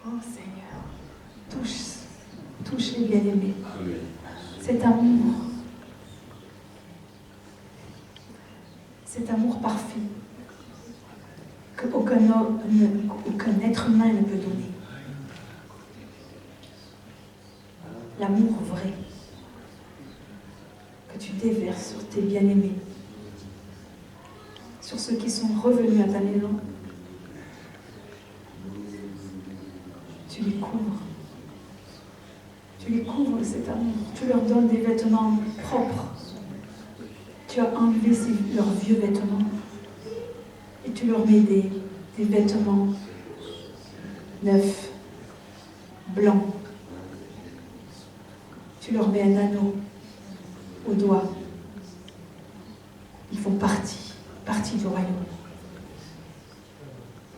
Oh Seigneur, touche les bien-aimés. Cet amour parfait qu'aucun être humain ne peut donner. L'amour vrai que tu déverses sur tes bien-aimés, sur ceux qui sont revenus à ta maison. Tu les couvres. Tu les couvres de cet amour. Tu leur donnes des vêtements propres. Tu as enlevé leurs vieux vêtements et tu leur mets des vêtements neufs, blancs. Tu leur mets un anneau au doigt. Ils font partie du royaume.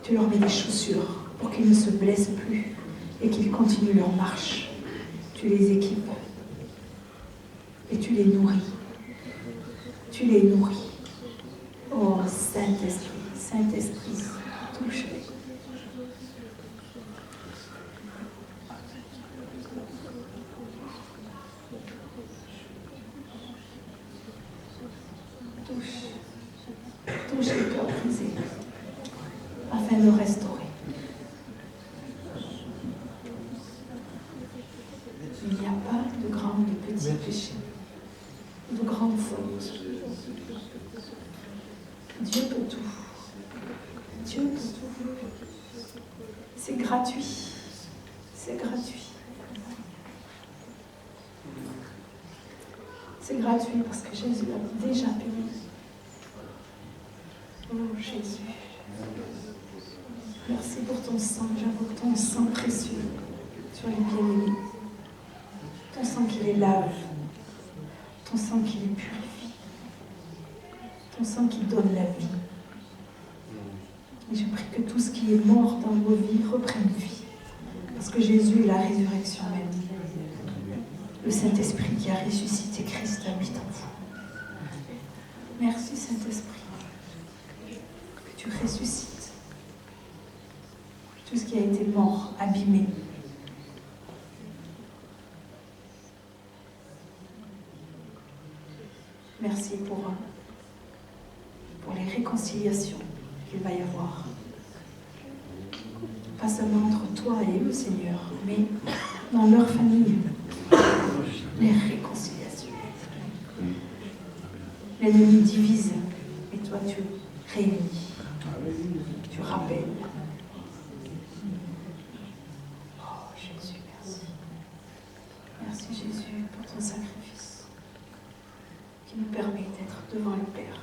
Tu leur mets des chaussures pour qu'ils ne se blessent plus et qu'ils continuent leur marche. Tu les équipes et tu les nourris. Tu les nourris. Oh Saint-Esprit, Saint-Esprit, touche-les. Touche les cœurs brisés afin de restaurer. Il n'y a pas de grands ou de petits péchés, de grandes fautes. Dieu peut tout. Dieu peut tout. C'est gratuit. C'est gratuit. C'est gratuit parce que Jésus l'a déjà payé. Oh Jésus. Merci pour ton sang. J'invoque ton sang précieux sur les bien-aimés. Ton sang qui les lave. Ton sang qui les purifie. Ton sang qui donne la vie. Et je prie que tout ce qui est mort dans vos vies reprenne vie. Parce que Jésus est la résurrection même. Le Saint-Esprit qui a ressuscité Christ habite en vous. Merci Saint-Esprit. Que tu ressuscites tout ce qui a été mort, abîmé. Merci pour les réconciliations qu'il va y avoir. Pas seulement entre toi et eux, Seigneur, mais dans leur famille. Les réconciliations. L'ennemi divise, et toi tu réunis. Tu rappelles. Oh Jésus, merci. Merci Jésus pour ton sacrifice qui nous permet d'être devant le Père.